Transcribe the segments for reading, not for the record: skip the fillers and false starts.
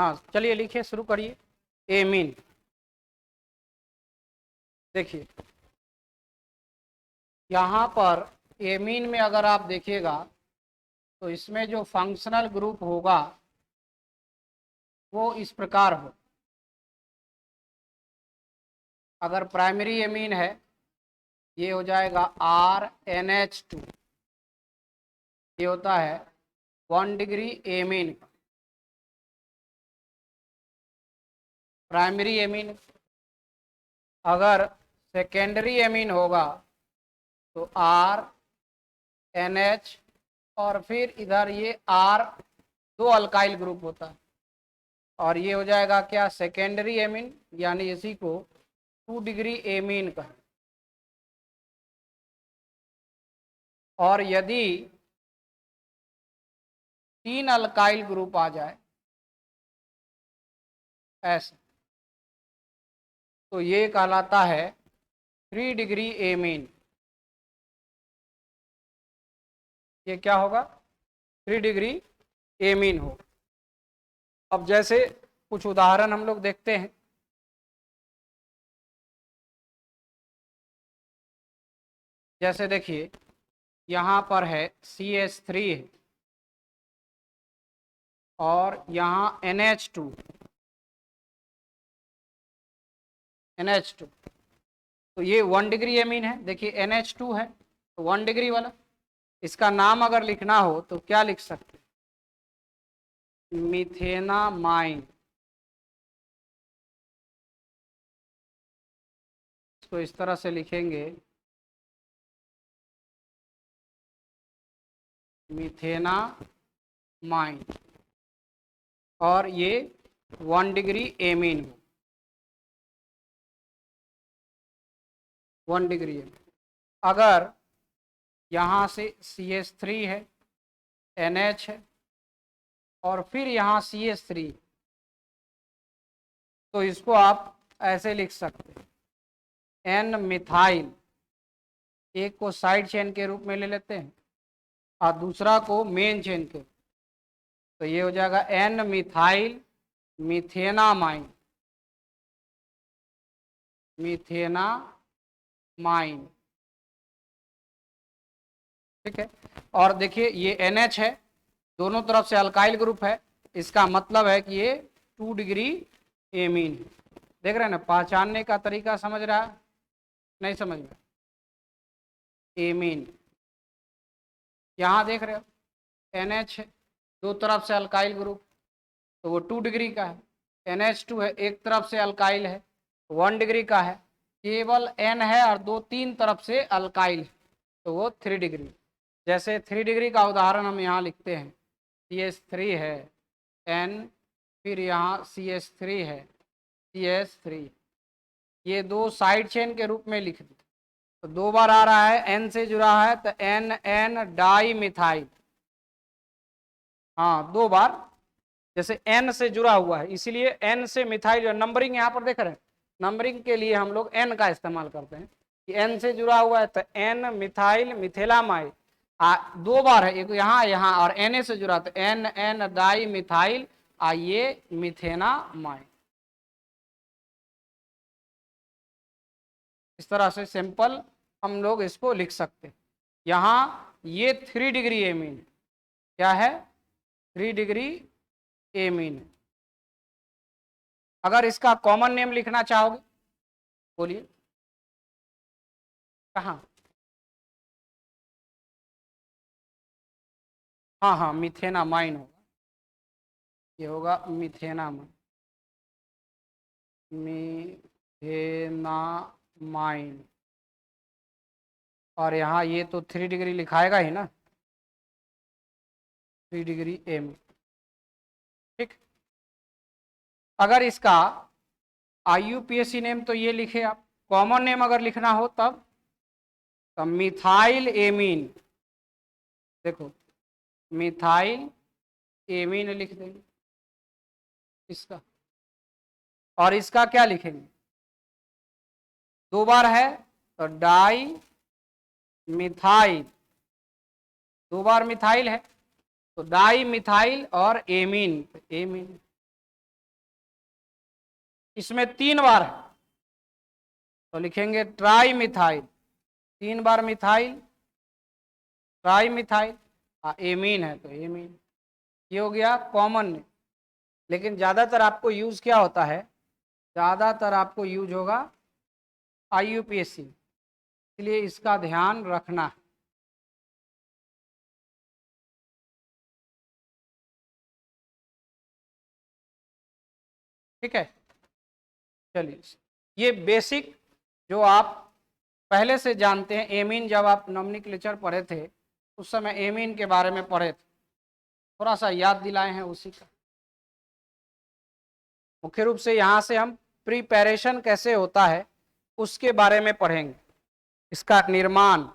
हाँ चलिए लिखिए, शुरू करिए। एमीन। देखिए यहाँ पर एमीन में अगर आप देखिएगा तो इसमें जो फंक्शनल ग्रुप होगा वो इस प्रकार हो। अगर प्राइमरी एमीन है ये हो जाएगा RNH2, ये होता है 1 डिग्री एमीन प्राइमरी एमीन। अगर सेकेंडरी एमीन होगा तो RNH और फिर इधर ये R, दो अल्काइल ग्रुप होता है और ये हो जाएगा क्या, सेकेंडरी एमीन, यानी इसी को 2 डिग्री एमीन कहें। और यदि 3 अल्काइल ग्रुप आ जाए ऐसे तो ये कहलाता है 3 डिग्री एमीन। ये क्या होगा, 3 डिग्री एमीन हो। अब जैसे कुछ उदाहरण हम लोग देखते हैं। जैसे देखिए यहाँ पर है CH3 है और यहाँ NH2 तो ये 1 डिग्री एमीन है। देखिए NH2 है तो 1 डिग्री वाला। इसका नाम अगर लिखना हो तो क्या लिख सकते हैं, मिथेनामाइन। इसको इस तरह से लिखेंगे, मिथेनामाइन, और ये 1 डिग्री एमीन हो, 1 डिग्री एमीन। अगर यहाँ से CH3 है, NH है और फिर यहाँ CH3, तो इसको आप ऐसे लिख सकते हैं, N मिथाइल। एक को साइड चेन के रूप में ले लेते हैं और दूसरा को मेन चेन के, तो ये हो जाएगा N मिथाइल मिथेनामाइन, मिथेनामाइन। ठीक है। और देखिए ये NH है, दोनों तरफ से अल्काइल ग्रुप है, इसका मतलब है कि ये 2 डिग्री एमीन। देख रहे हैं ना, पहचानने का तरीका समझ रहा है, नहीं समझ में? एमीन यहाँ देख रहे हो NH है, दो तरफ से अल्काइल ग्रुप, तो वो 2 डिग्री का है। NH2 है, एक तरफ से अल्काइल है, 1 डिग्री का है। केवल N है और 2-3 तरफ से अल्काइल है, तो वो 3 डिग्री। जैसे 3 डिग्री का उदाहरण हम यहाँ लिखते हैं, CH3 है, N, फिर यहाँ CH3 है, CH3, ये दो साइड चेन के रूप में लिख दो, तो 2 बार आ रहा है, N से जुड़ा है तो NN डाई मिथाइल। हाँ 2 बार, जैसे N से जुड़ा हुआ है इसीलिए N से मिथाइल। नंबरिंग यहाँ पर देख रहे हैं, नंबरिंग के लिए हम लोग N का इस्तेमाल करते हैं कि N से जुड़ा हुआ है तो N मिथाइल मिथेलामाइड। 2 बार है, एक यहाँ यहाँ, और Na से जुड़ा तो NN डाई मिथाइल, ये मिथेनामाइड। इस तरह से सिंपल हम लोग इसको लिख सकते हैं। यहाँ ये 3 डिग्री एमीन, क्या है, 3 डिग्री एमीन। अगर इसका कॉमन नेम लिखना चाहोगे, बोलिए कहाँ? हाँ हाँ मिथेनामाइन होगा, ये होगा मिथेनामाइन, मिथेनामाइन। और यहाँ ये तो 3 डिग्री लिखाएगा ही ना, 3 डिग्री एम। ठीक। अगर इसका IUPAC नेम तो ये लिखे आप, कॉमन नेम अगर लिखना हो तब मिथाइल एमीन। देखो मिथाइल एमीन लिख देंगे इसका, और इसका क्या लिखेंगे, 2 बार है तो डाई मिथाइल, 2 बार मिथाइल है तो डाई मिथाइल और एमीन, एमीन। इसमें 3 बार है तो लिखेंगे ट्राई मिथाइल, 3 बार मिथाइल, ट्राई मिथाइल, एमीन है तो एमीन। ये हो गया कॉमन। लेकिन ज़्यादातर आपको यूज क्या होता है, ज़्यादातर आपको यूज होगा IUPAC, इसलिए इसका ध्यान रखना है। ठीक है, चलिए ये बेसिक जो आप पहले से जानते हैं, एमीन जब आप नोमेनक्लेचर पढ़े थे उस समय एमीन के बारे में पढ़े थे, थोड़ा सा याद दिलाए हैं उसी का। मुख्य रूप से यहाँ से हम प्रिपरेशन कैसे होता है उसके बारे में पढ़ेंगे, इसका निर्माण।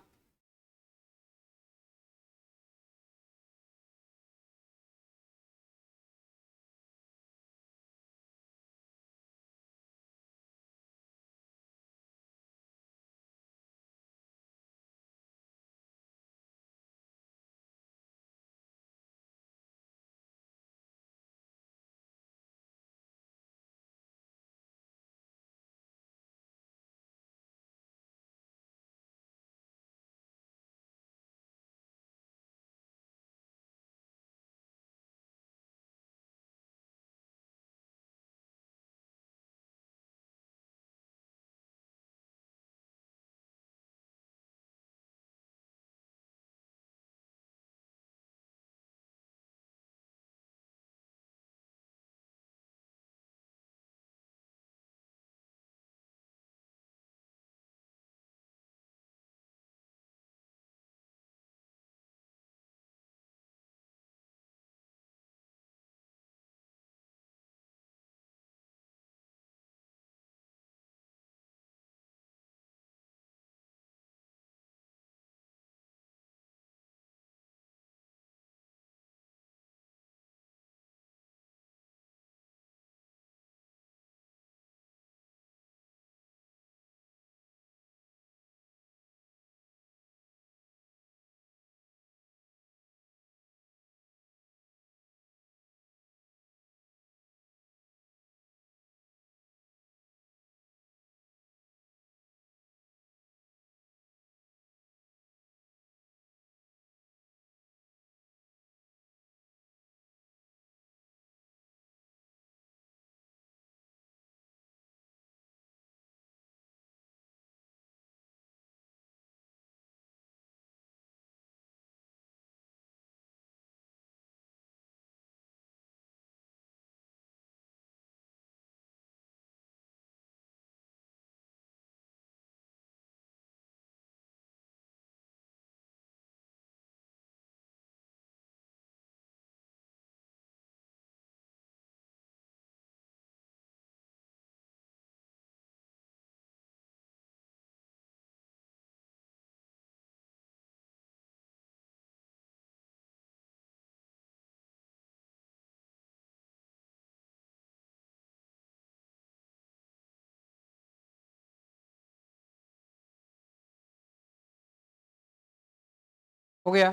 हो गया।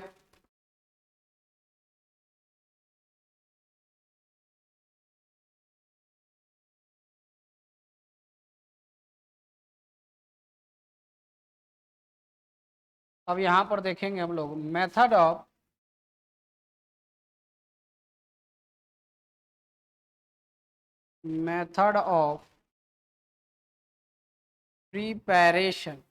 अब यहाँ पर देखेंगे हम लोग method of preparation.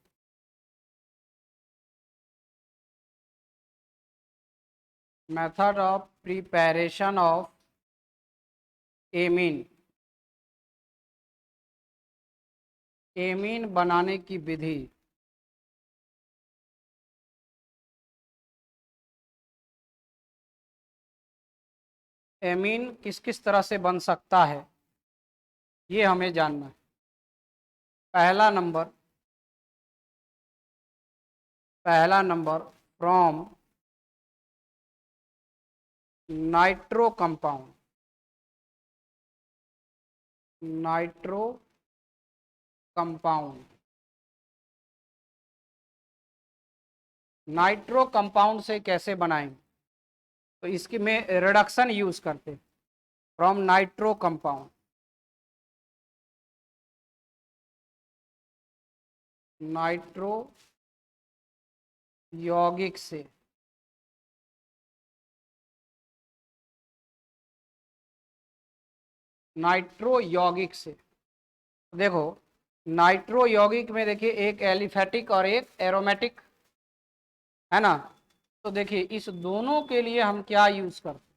Method of preparation of amine, amine बनाने की विधि। एमीन किस किस तरह से बन सकता है ये हमें जानना है। पहला number from nitro compound, nitro compound, nitro compound से कैसे बनाएंगे, तो इसकी में रिडक्शन यूज करते फ्रॉम नाइट्रो कंपाउंड। नाइट्रो यौगिक से। नाइट्रो यौगिक से देखो, नाइट्रो यौगिक में देखिए एक एलिफेटिक और एक एरोमेटिक है ना। तो देखिए इस दोनों के लिए हम क्या यूज करते हैं,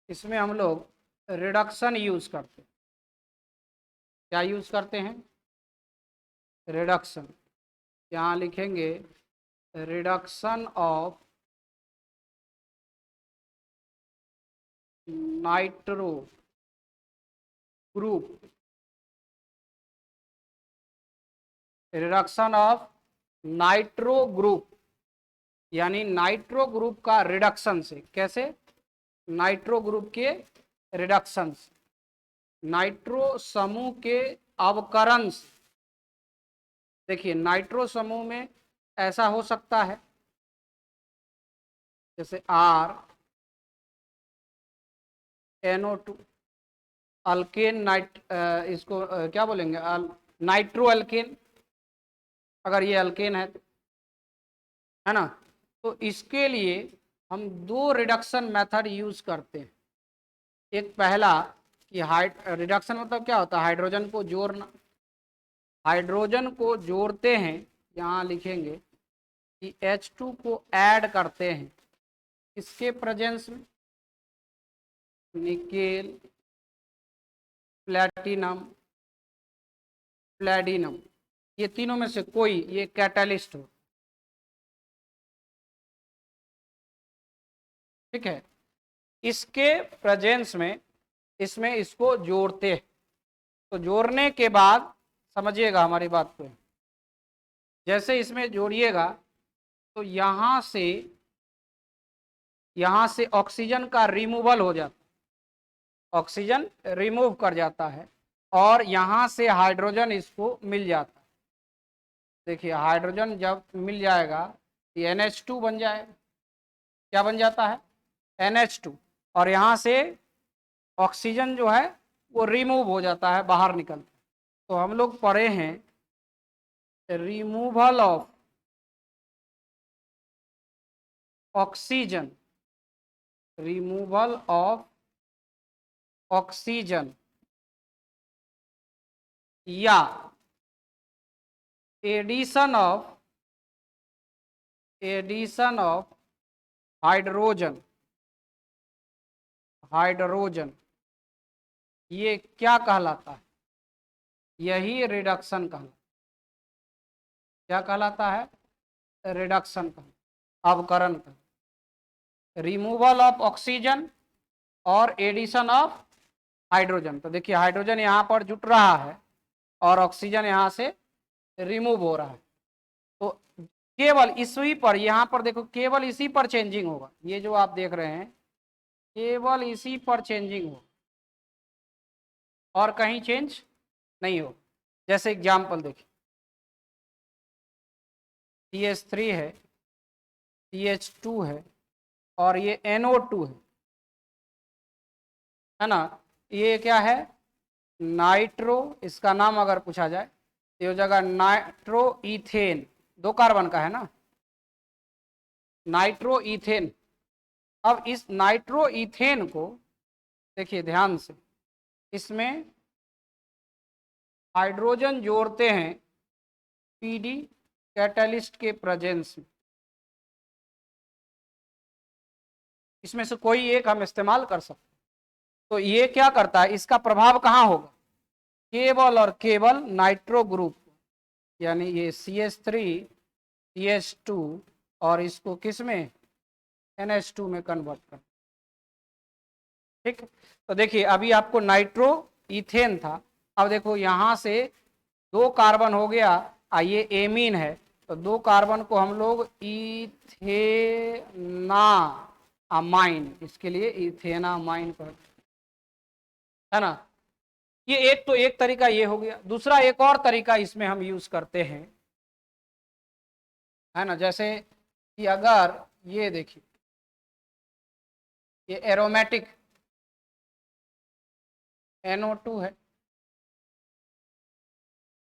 इसमें हम लोग रिडक्शन यूज करते हैं। क्या यूज करते हैं? रिडक्शन। यहाँ लिखेंगे reduction of nitro group. Reduction of nitro group, यानी नाइट्रो ग्रुप का रिडक्शन से। कैसे? नाइट्रो ग्रुप के रिडक्शन से, नाइट्रो समूह के अवकरण से। देखिए नाइट्रो समूह में ऐसा हो सकता है जैसे R NO2 अल्केन नाइट, इसको क्या बोलेंगे, नाइट्रो अल्केन, अगर ये अल्केन है ना। तो इसके लिए हम दो रिडक्शन मेथड यूज करते हैं। एक पहला कि रिडक्शन मतलब क्या होता है, हाइड्रोजन को जोड़ना। हाइड्रोजन को जोड़ते हैं, यहाँ लिखेंगे कि H2 को ऐड करते हैं इसके प्रेजेंस में, निकेल, प्लैटिनम, प्लैडिनम, ये तीनों में से कोई ये कैटलिस्ट हो। ठीक है, इसके प्रेजेंस में इसमें इसको जोड़ते हैं। तो जोड़ने के बाद समझिएगा हमारी बात को, जैसे इसमें जोड़िएगा तो यहाँ से ऑक्सीजन का रिमूवल हो जाता है, ऑक्सीजन रिमूव कर जाता है और यहाँ से हाइड्रोजन इसको मिल जाता है। देखिए हाइड्रोजन जब मिल जाएगा ये NH2 बन जाएगा। क्या बन जाता है? NH2। और यहाँ से ऑक्सीजन जो है वो रिमूव हो जाता है, बाहर निकलता है। तो हम लोग पढ़े हैं removal of oxygen, removal of oxygen या एडिशन ऑफ हाइड्रोजन। हाइड्रोजन ये क्या कहलाता है? यही रिडक्शन कहलाता है। क्या कहलाता है? रिडक्शन का, अवकरण का। रिमूवल ऑफ ऑक्सीजन और एडिशन ऑफ हाइड्रोजन। तो देखिए हाइड्रोजन यहाँ पर जुट रहा है और ऑक्सीजन यहाँ से रिमूव हो रहा है। तो केवल इसी पर, यहाँ पर देखो केवल इसी पर चेंजिंग होगा। ये जो आप देख रहे हैं केवल इसी पर चेंजिंग हो और कहीं चेंज नहीं हो। जैसे एग्जाम्पल देखिए CH3 है, CH2 है और ये NO2 है ना। ये क्या है? नाइट्रो, इसका नाम अगर पूछा जाए तो ये हो जाएगा नाइट्रो इथेन। दो कार्बन का है ना, नाइट्रो इथेन। अब इस नाइट्रो इथेन को देखिए ध्यान से, इसमें हाइड्रोजन जोड़ते हैं PD कैटलिस्ट के प्रेजेंस में। इसमें से कोई एक हम इस्तेमाल कर सकते हैं। तो ये क्या करता है, इसका प्रभाव कहाँ होगा? केवल और केवल नाइट्रो ग्रुप, यानी ये CH3 CH2 और इसको किस में, NH2 में कन्वर्ट कर। ठीक। तो देखिए अभी आपको नाइट्रो इथेन था, अब देखो यहां से दो कार्बन हो गया, ये एमीन है तो दो कार्बन को हम लोग इथेना अमाइन, इसके लिए इथेनामाइन कहते है ना। ये एक तो एक तरीका ये हो गया। दूसरा एक और तरीका इसमें हम यूज करते हैं, है ना। जैसे कि अगर ये देखिए ये एरोमेटिक NO2 है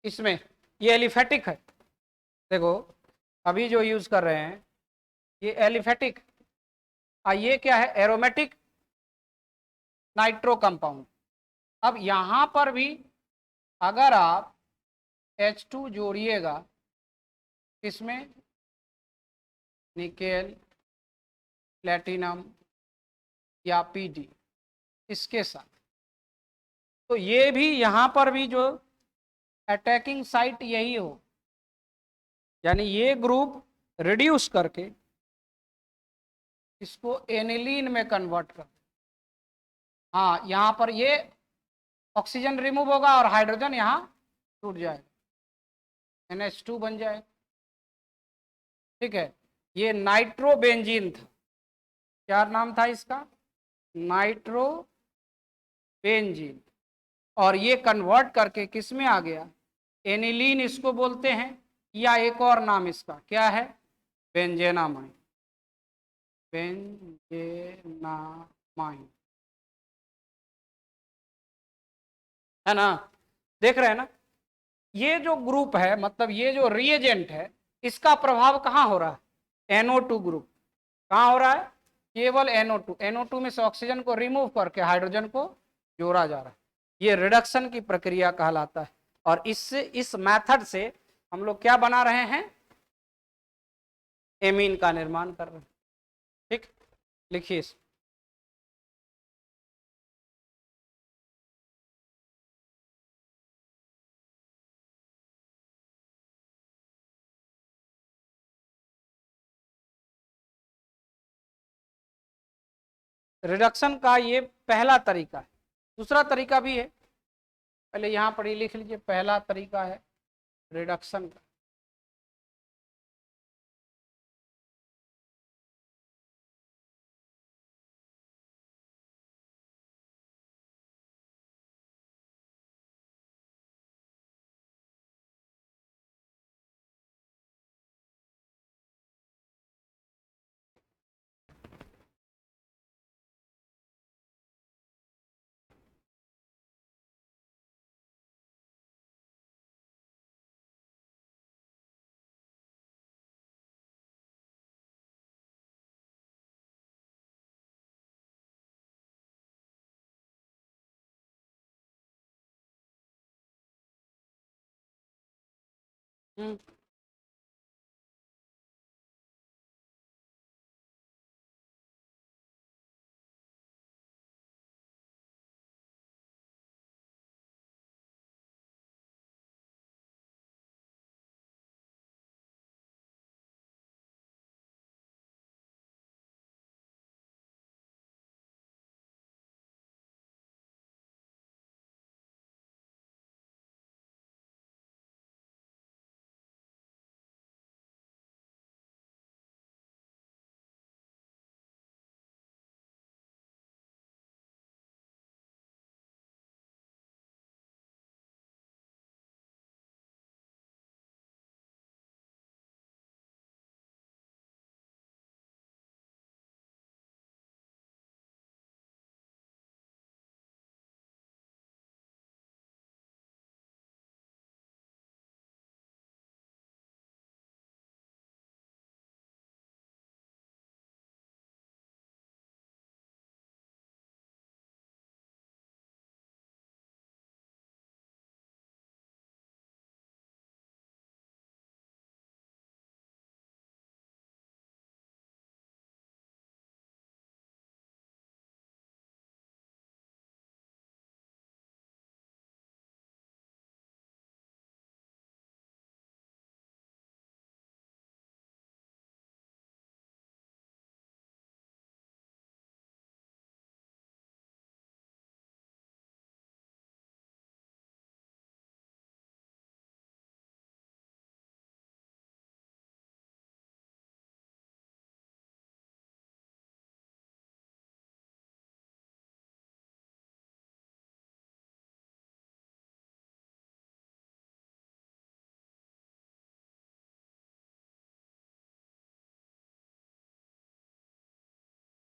इसमें, ये एलिफेटिक है। देखो अभी जो यूज कर रहे हैं ये एलिफेटिक, ये क्या है, एरोमेटिक नाइट्रो कंपाउंड। अब यहां पर भी अगर आप H2 जोड़िएगा इसमें, निकेल, प्लेटिनम या PD इसके साथ, तो ये भी यहां पर भी जो अटैकिंग साइट यही हो, यानी ये ग्रुप रिड्यूस करके इसको एनिलीन में कन्वर्ट कर, हाँ यहां पर ये ऑक्सीजन रिमूव होगा और हाइड्रोजन यहां टूट जाएगा, NH2 बन जाएगा। ठीक है, ये नाइट्रोबेंजीन था, क्या नाम था इसका, नाइट्रोबेंजीन, और ये कन्वर्ट करके किस में आ गया, एनिलीन इसको बोलते हैं, या एक और नाम इसका क्या है, बेंजेनामाइन, बेंजेनामाइन, है ना। देख रहे हैं ना, ये जो ग्रुप है, मतलब ये जो रिएजेंट है, इसका प्रभाव कहाँ हो रहा है, NO2 ग्रुप कहाँ हो रहा है, केवल NO2 में से ऑक्सीजन को रिमूव करके हाइड्रोजन को जोड़ा जा रहा है, ये रिडक्शन की प्रक्रिया कहलाता है। और इससे, इस मेथड से हम लोग क्या बना रहे हैं, एमीन का निर्माण कर रहे हैं। ठीक, लिखिए इस रिडक्शन का ये पहला तरीका है। दूसरा तरीका भी है, पहले यहां पर ही लिख लीजिए, पहला तरीका है रिडक्शन का। हम्म,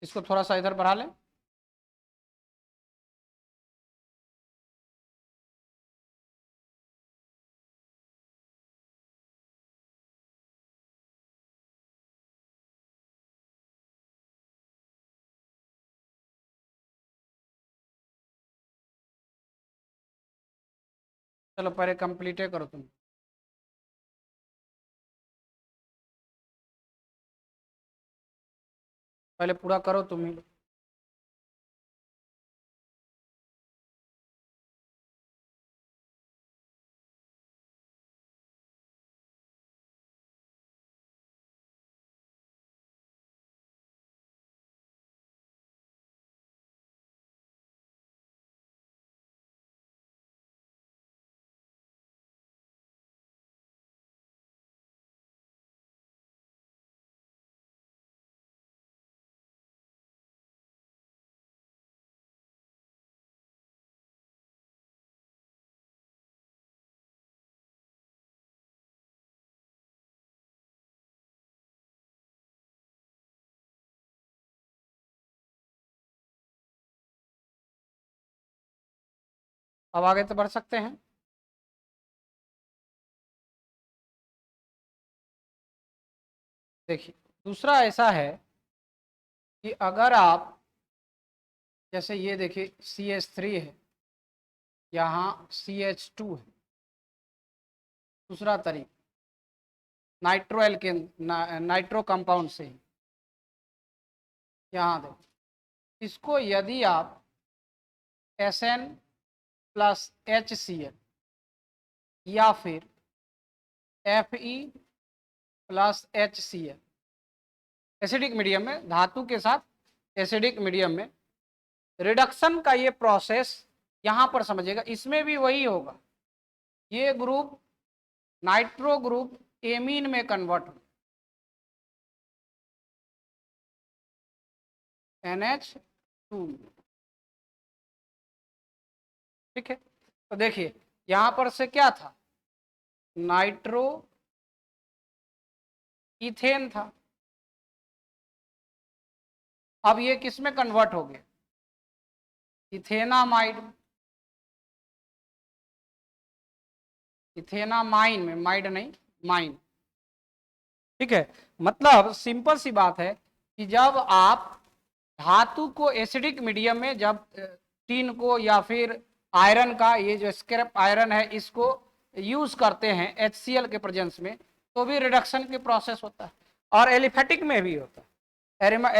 इसको थोड़ा सा इधर बढ़ा लें। चलो पहले कंप्लीट करो तुम। पहले पूरा करो तुम ही। अब आगे तो बढ़ सकते हैं। देखिए दूसरा ऐसा है कि अगर आप जैसे ये देखिए CH3 है, यहाँ CH2 है। दूसरा तरीका नाइट्रो एल्केन नाइट्रो कंपाउंड से ही, यहाँ देखो इसको यदि आप SN प्लस HCl या फिर Fe plus HCl acidic medium में, धातु के साथ एसिडिक मीडियम में रिडक्शन का ये प्रोसेस यहां पर समझिएगा, इसमें भी वही होगा। ये ग्रुप नाइट्रो ग्रुप एमीन में कन्वर्ट हो, NH2। ठीक है, तो देखिए यहां पर से क्या था, नाइट्रो इथेन था। अब ये किस में कन्वर्ट हो गया, इथेनामाइड, इथेनामाइन में, माइड नहीं माइन। ठीक है, मतलब सिंपल सी बात है कि जब आप धातु को एसिडिक मीडियम में, जब टीन को या फिर आयरन का, ये जो स्क्रैप आयरन है, इसको यूज करते हैं HCl के प्रेजेंस में, तो भी रिडक्शन के प्रोसेस होता है। और एलिफेटिक में भी होता है,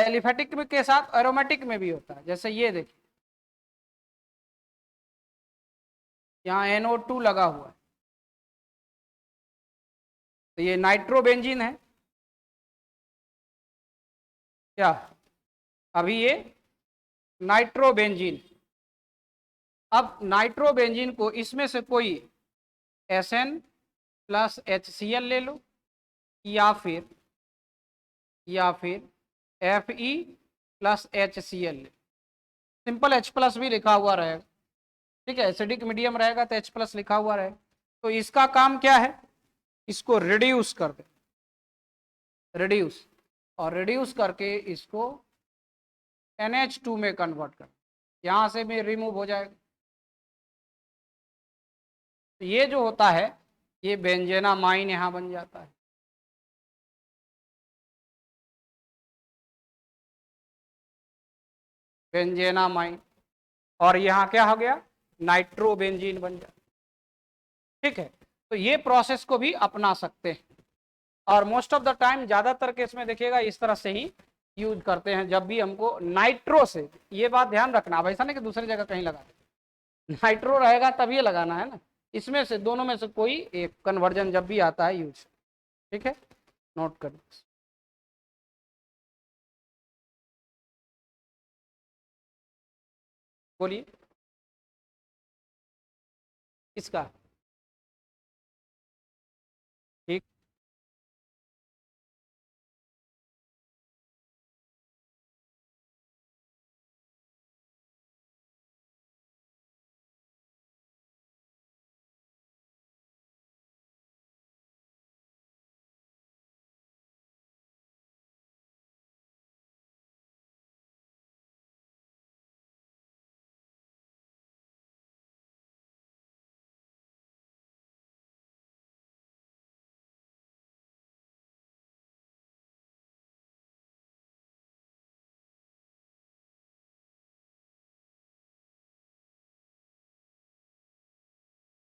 एलिफेटिक में के साथ एरोमेटिक में भी होता है। जैसे ये देखिए यहाँ NO2 लगा हुआ है, तो ये नाइट्रोबेंजीन है क्या, अभी ये नाइट्रोबेंजीन। अब नाइट्रोबेंजीन को इसमें से कोई SN प्लस HCl ले लो, या फिर Fe प्लस HCl ले, सिंपल H प्लस भी लिखा हुआ रहेगा। ठीक है, एसिडिक मीडियम रहेगा तो H प्लस लिखा हुआ रहेगा। तो इसका काम क्या है, इसको रिड्यूस कर दे, रिड्यूस, और रिड्यूस करके इसको NH2 में कन्वर्ट कर, यहां से भी रिमूव हो जाएगा। तो ये जो होता है, ये बेंजेनामाइन यहां बन जाता है। बेंजेनामाइन, और यहाँ क्या हो गया, नाइट्रोबेंजीन बन जाता। ठीक है, तो ये प्रोसेस को भी अपना सकते हैं, और मोस्ट ऑफ द टाइम ज्यादातर केस में देखिएगा इस तरह से ही यूज करते हैं। जब भी हमको नाइट्रो से, ये बात ध्यान रखना, अब ऐसा नहीं कि दूसरी जगह कहीं लगा दे, नाइट्रो रहेगा तभी लगाना है ना, इसमें से दोनों में से कोई एक कन्वर्जन जब भी आता है यूज। ठीक है, नोट कर, बोलिए इसका। ठीक।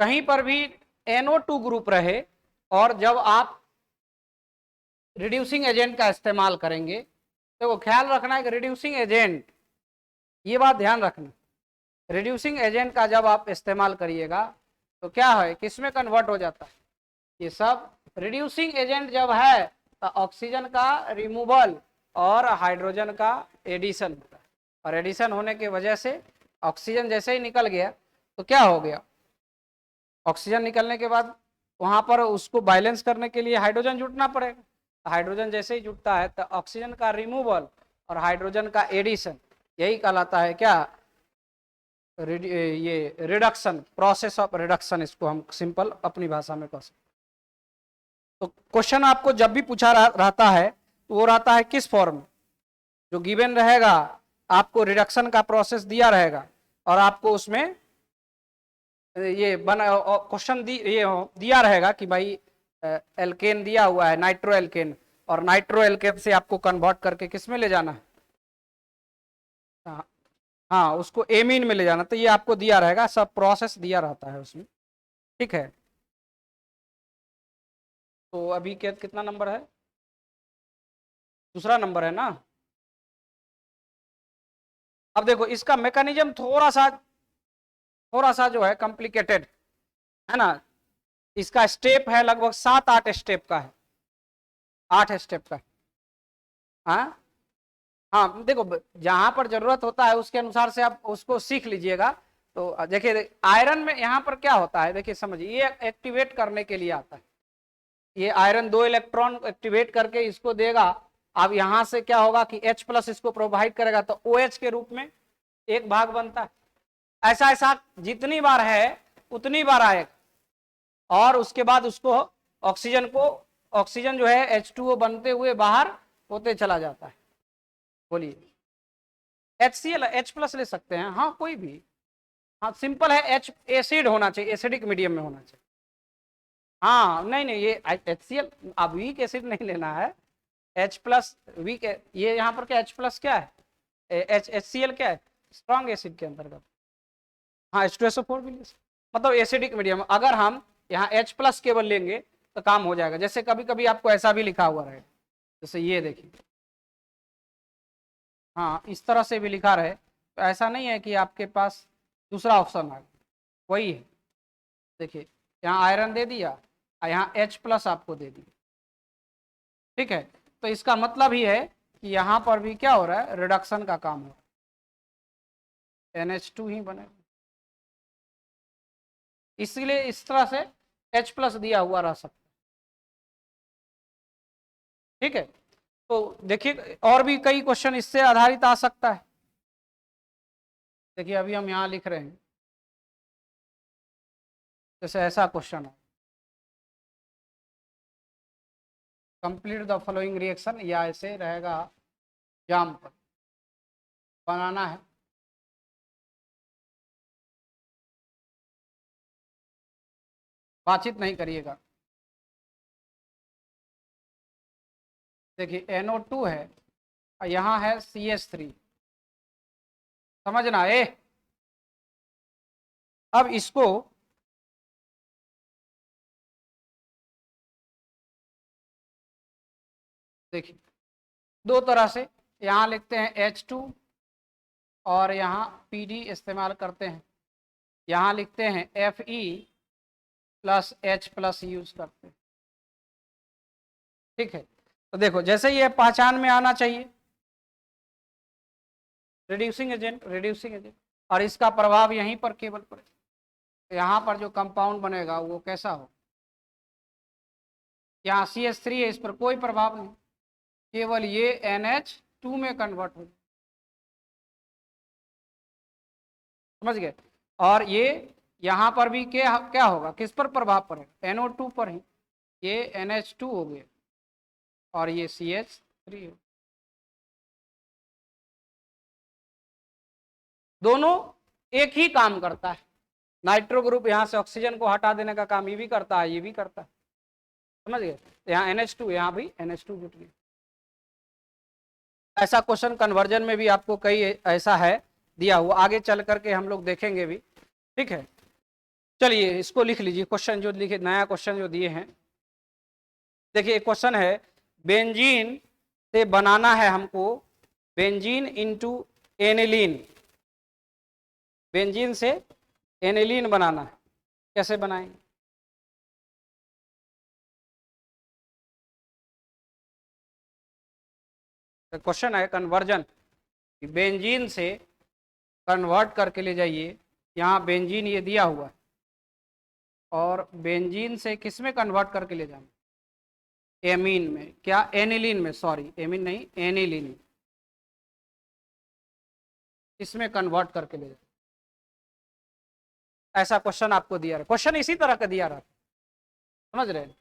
कहीं पर भी NO2 ग्रुप रहे और जब आप रिड्यूसिंग एजेंट का इस्तेमाल करेंगे तो ख्याल रखना है कि रिड्यूसिंग एजेंट, ये बात ध्यान रखना, रिड्यूसिंग एजेंट का जब आप इस्तेमाल करिएगा तो क्या है, किसमें कन्वर्ट हो जाता है, ये सब रिड्यूसिंग एजेंट जब है तो ऑक्सीजन का रिमूवल और हाइड्रोजन का एडिशन होता है, और एडिशन होने की वजह से ऑक्सीजन जैसे ही निकल गया तो क्या हो गया, ऑक्सीजन निकलने के बाद वहां पर उसको बैलेंस करने के लिए हाइड्रोजन जुटना पड़ेगा, हाइड्रोजन जैसे ही जुटता है तो ऑक्सीजन का रिमूवल और हाइड्रोजन का एडिशन, यही कहलाता है क्या, ये रिडक्शन, प्रोसेस ऑफ रिडक्शन, इसको हम सिंपल अपनी भाषा में कह सकते। तो क्वेश्चन आपको जब भी पूछा रहता है तो वो रहता है किस फॉर्म में, जो गिवन रहेगा आपको रिडक्शन का प्रोसेस दिया रहेगा और आपको उसमें ये क्वेश्चन दिया रहेगा कि भाई एल्केन दिया हुआ है, नाइट्रो एल्केन, और नाइट्रो एल्केन से आपको कन्वर्ट करके किस में ले जाना है, हाँ उसको एमीन में ले जाना, तो ये आपको दिया रहेगा, सब प्रोसेस दिया रहता है उसमें, ठीक है। तो अभी कितना नंबर है, दूसरा नंबर है ना। अब देखो इसका मैकेनिज्म थोड़ा सा जो है कॉम्प्लिकेटेड है ना, इसका स्टेप है लगभग 7-8 स्टेप का है, 8 स्टेप का। हाँ हाँ, देखो जहां पर जरूरत होता है उसके अनुसार से आप उसको सीख लीजिएगा। तो देखिए आयरन में यहाँ पर क्या होता है, देखिए समझिए, ये एक्टिवेट करने के लिए आता है, ये आयरन 2 इलेक्ट्रॉन एक्टिवेट करके इसको देगा। अब यहां से क्या होगा कि H+ इसको प्रोवाइड करेगा तो OH के रूप में एक भाग बनता है, ऐसा ऐसा जितनी बार है उतनी बार आएगा, और उसके बाद उसको ऑक्सीजन जो है H2O बनते हुए बाहर होते चला जाता है। बोलिए HCl, H+ ले सकते हैं, हाँ कोई भी, हाँ सिंपल है, H एसिड होना चाहिए, एसिडिक मीडियम में होना चाहिए। हाँ नहीं नहीं, ये HCl अब वीक एसिड नहीं लेना है, H+ वीक, ये यहाँ पर क्या H+ क्या है, HCl क्या है, स्ट्रॉन्ग एसिड के अंतर्गत। हाँ H2SO4 भी ले सकते, मतलब एसिडिक मीडियम। अगर हम यहाँ H+ केवल लेंगे तो काम हो जाएगा। जैसे कभी कभी आपको ऐसा भी लिखा हुआ रहेगा, जैसे ये देखिए, हाँ इस तरह से भी लिखा रहे, तो ऐसा नहीं है कि आपके पास दूसरा ऑप्शन आ गया, वही है। देखिए यहाँ आयरन दे दिया और यहाँ H+ आपको दे दिया, ठीक है। तो इसका मतलब ही है कि यहाँ पर भी क्या हो रहा है, रिडक्शन का काम हो रहा है, NH2 ही बनेगा, इसलिए इस तरह से H+ दिया हुआ रह सकता है, ठीक है। तो देखिए और भी कई क्वेश्चन इससे आधारित आ सकता है। देखिए अभी हम यहाँ लिख रहे हैं, जैसे ऐसा क्वेश्चन है, कंप्लीट द फॉलोइंग रिएक्शन, या ऐसे रहेगा जाम पर बनाना है, बातचीत नहीं करिएगा। देखिए NO2 है और यहाँ है CH3, समझना ए। अब इसको देखिए दो तरह से, यहाँ लिखते हैं H2 और यहाँ PD इस्तेमाल करते हैं, यहाँ लिखते हैं Fe+H+ यूज करते हैं, ठीक है। तो देखो जैसे ये पहचान में आना चाहिए, रिड्यूसिंग एजेंट, और इसका प्रभाव यहीं पर केवल पड़े, तो यहाँ पर जो कंपाउंड बनेगा वो कैसा हो, यहाँ CH3 है, इस पर कोई प्रभाव नहीं, केवल ये NH2 में कन्वर्ट हो, समझ गए। और ये यहाँ पर भी क्या क्या होगा, किस पर प्रभाव पड़ेगा, NO2 पर ही, ये NH2 हो गया और ये CH3 हो, दोनों एक ही काम करता है। नाइट्रो ग्रुप यहाँ से ऑक्सीजन को हटा देने का काम ये भी करता है, ये भी करता है, समझ गए। यहाँ NH2, यहाँ भी NH2 जुट गया। ऐसा क्वेश्चन कन्वर्जन में भी आपको कई ऐसा है दिया हुआ, आगे चल करके हम लोग देखेंगे भी, ठीक है। चलिए इसको लिख लीजिए, क्वेश्चन जो लिखे, नया क्वेश्चन जो दिए हैं। देखिए क्वेश्चन है, बेंजीन से बनाना है हमको बेंजीन इंटू एनिलीन, बेंजीन से एनिलीन बनाना है, कैसे बनाएंगे? क्वेश्चन है कन्वर्जन, बेंजीन से कन्वर्ट करके ले जाइए, यहाँ बेंजीन ये दिया हुआ है, और बेंजीन से किस में कन्वर्ट करके ले जाना? एमीन में, क्या एनिलीन में, सॉरी एमीन नहीं एनिलीन, इसमें कन्वर्ट करके ले जाना। ऐसा क्वेश्चन आपको दिया रहा, क्वेश्चन इसी तरह का दिया रहा, समझ रहे हैं?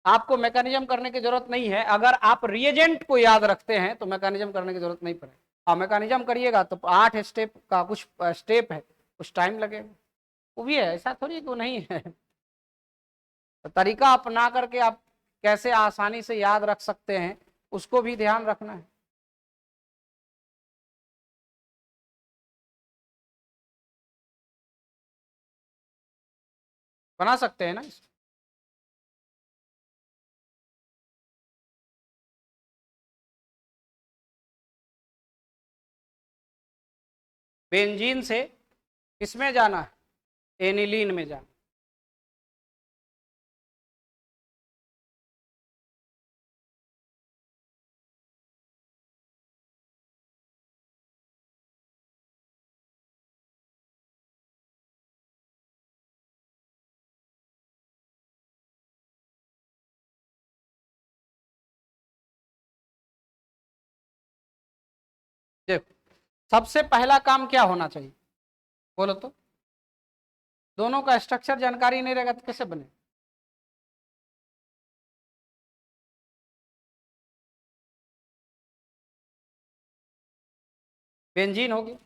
आपको मैकेनिज्म करने की जरूरत नहीं है, अगर आप रिएजेंट को याद रखते हैं तो मैकेनिज्म करने की जरूरत नहीं पड़ेगी। हाँ मैकेनिज्म करिएगा तो 8 स्टेप का कुछ स्टेप है, कुछ टाइम लगेगा, वो भी है, ऐसा थोड़ी कि वो नहीं है। तो तरीका अपना करके आप कैसे आसानी से याद रख सकते हैं, उसको भी ध्यान रखना है। बना सकते हैं ना, बेंजीन से किसमें जाना है? एनिलीन में जाना। देखो सबसे पहला काम क्या होना चाहिए, बोलो तो? दोनों का स्ट्रक्चर जानकारी नहीं रहेगा तो कैसे बने? बेंजीन होगी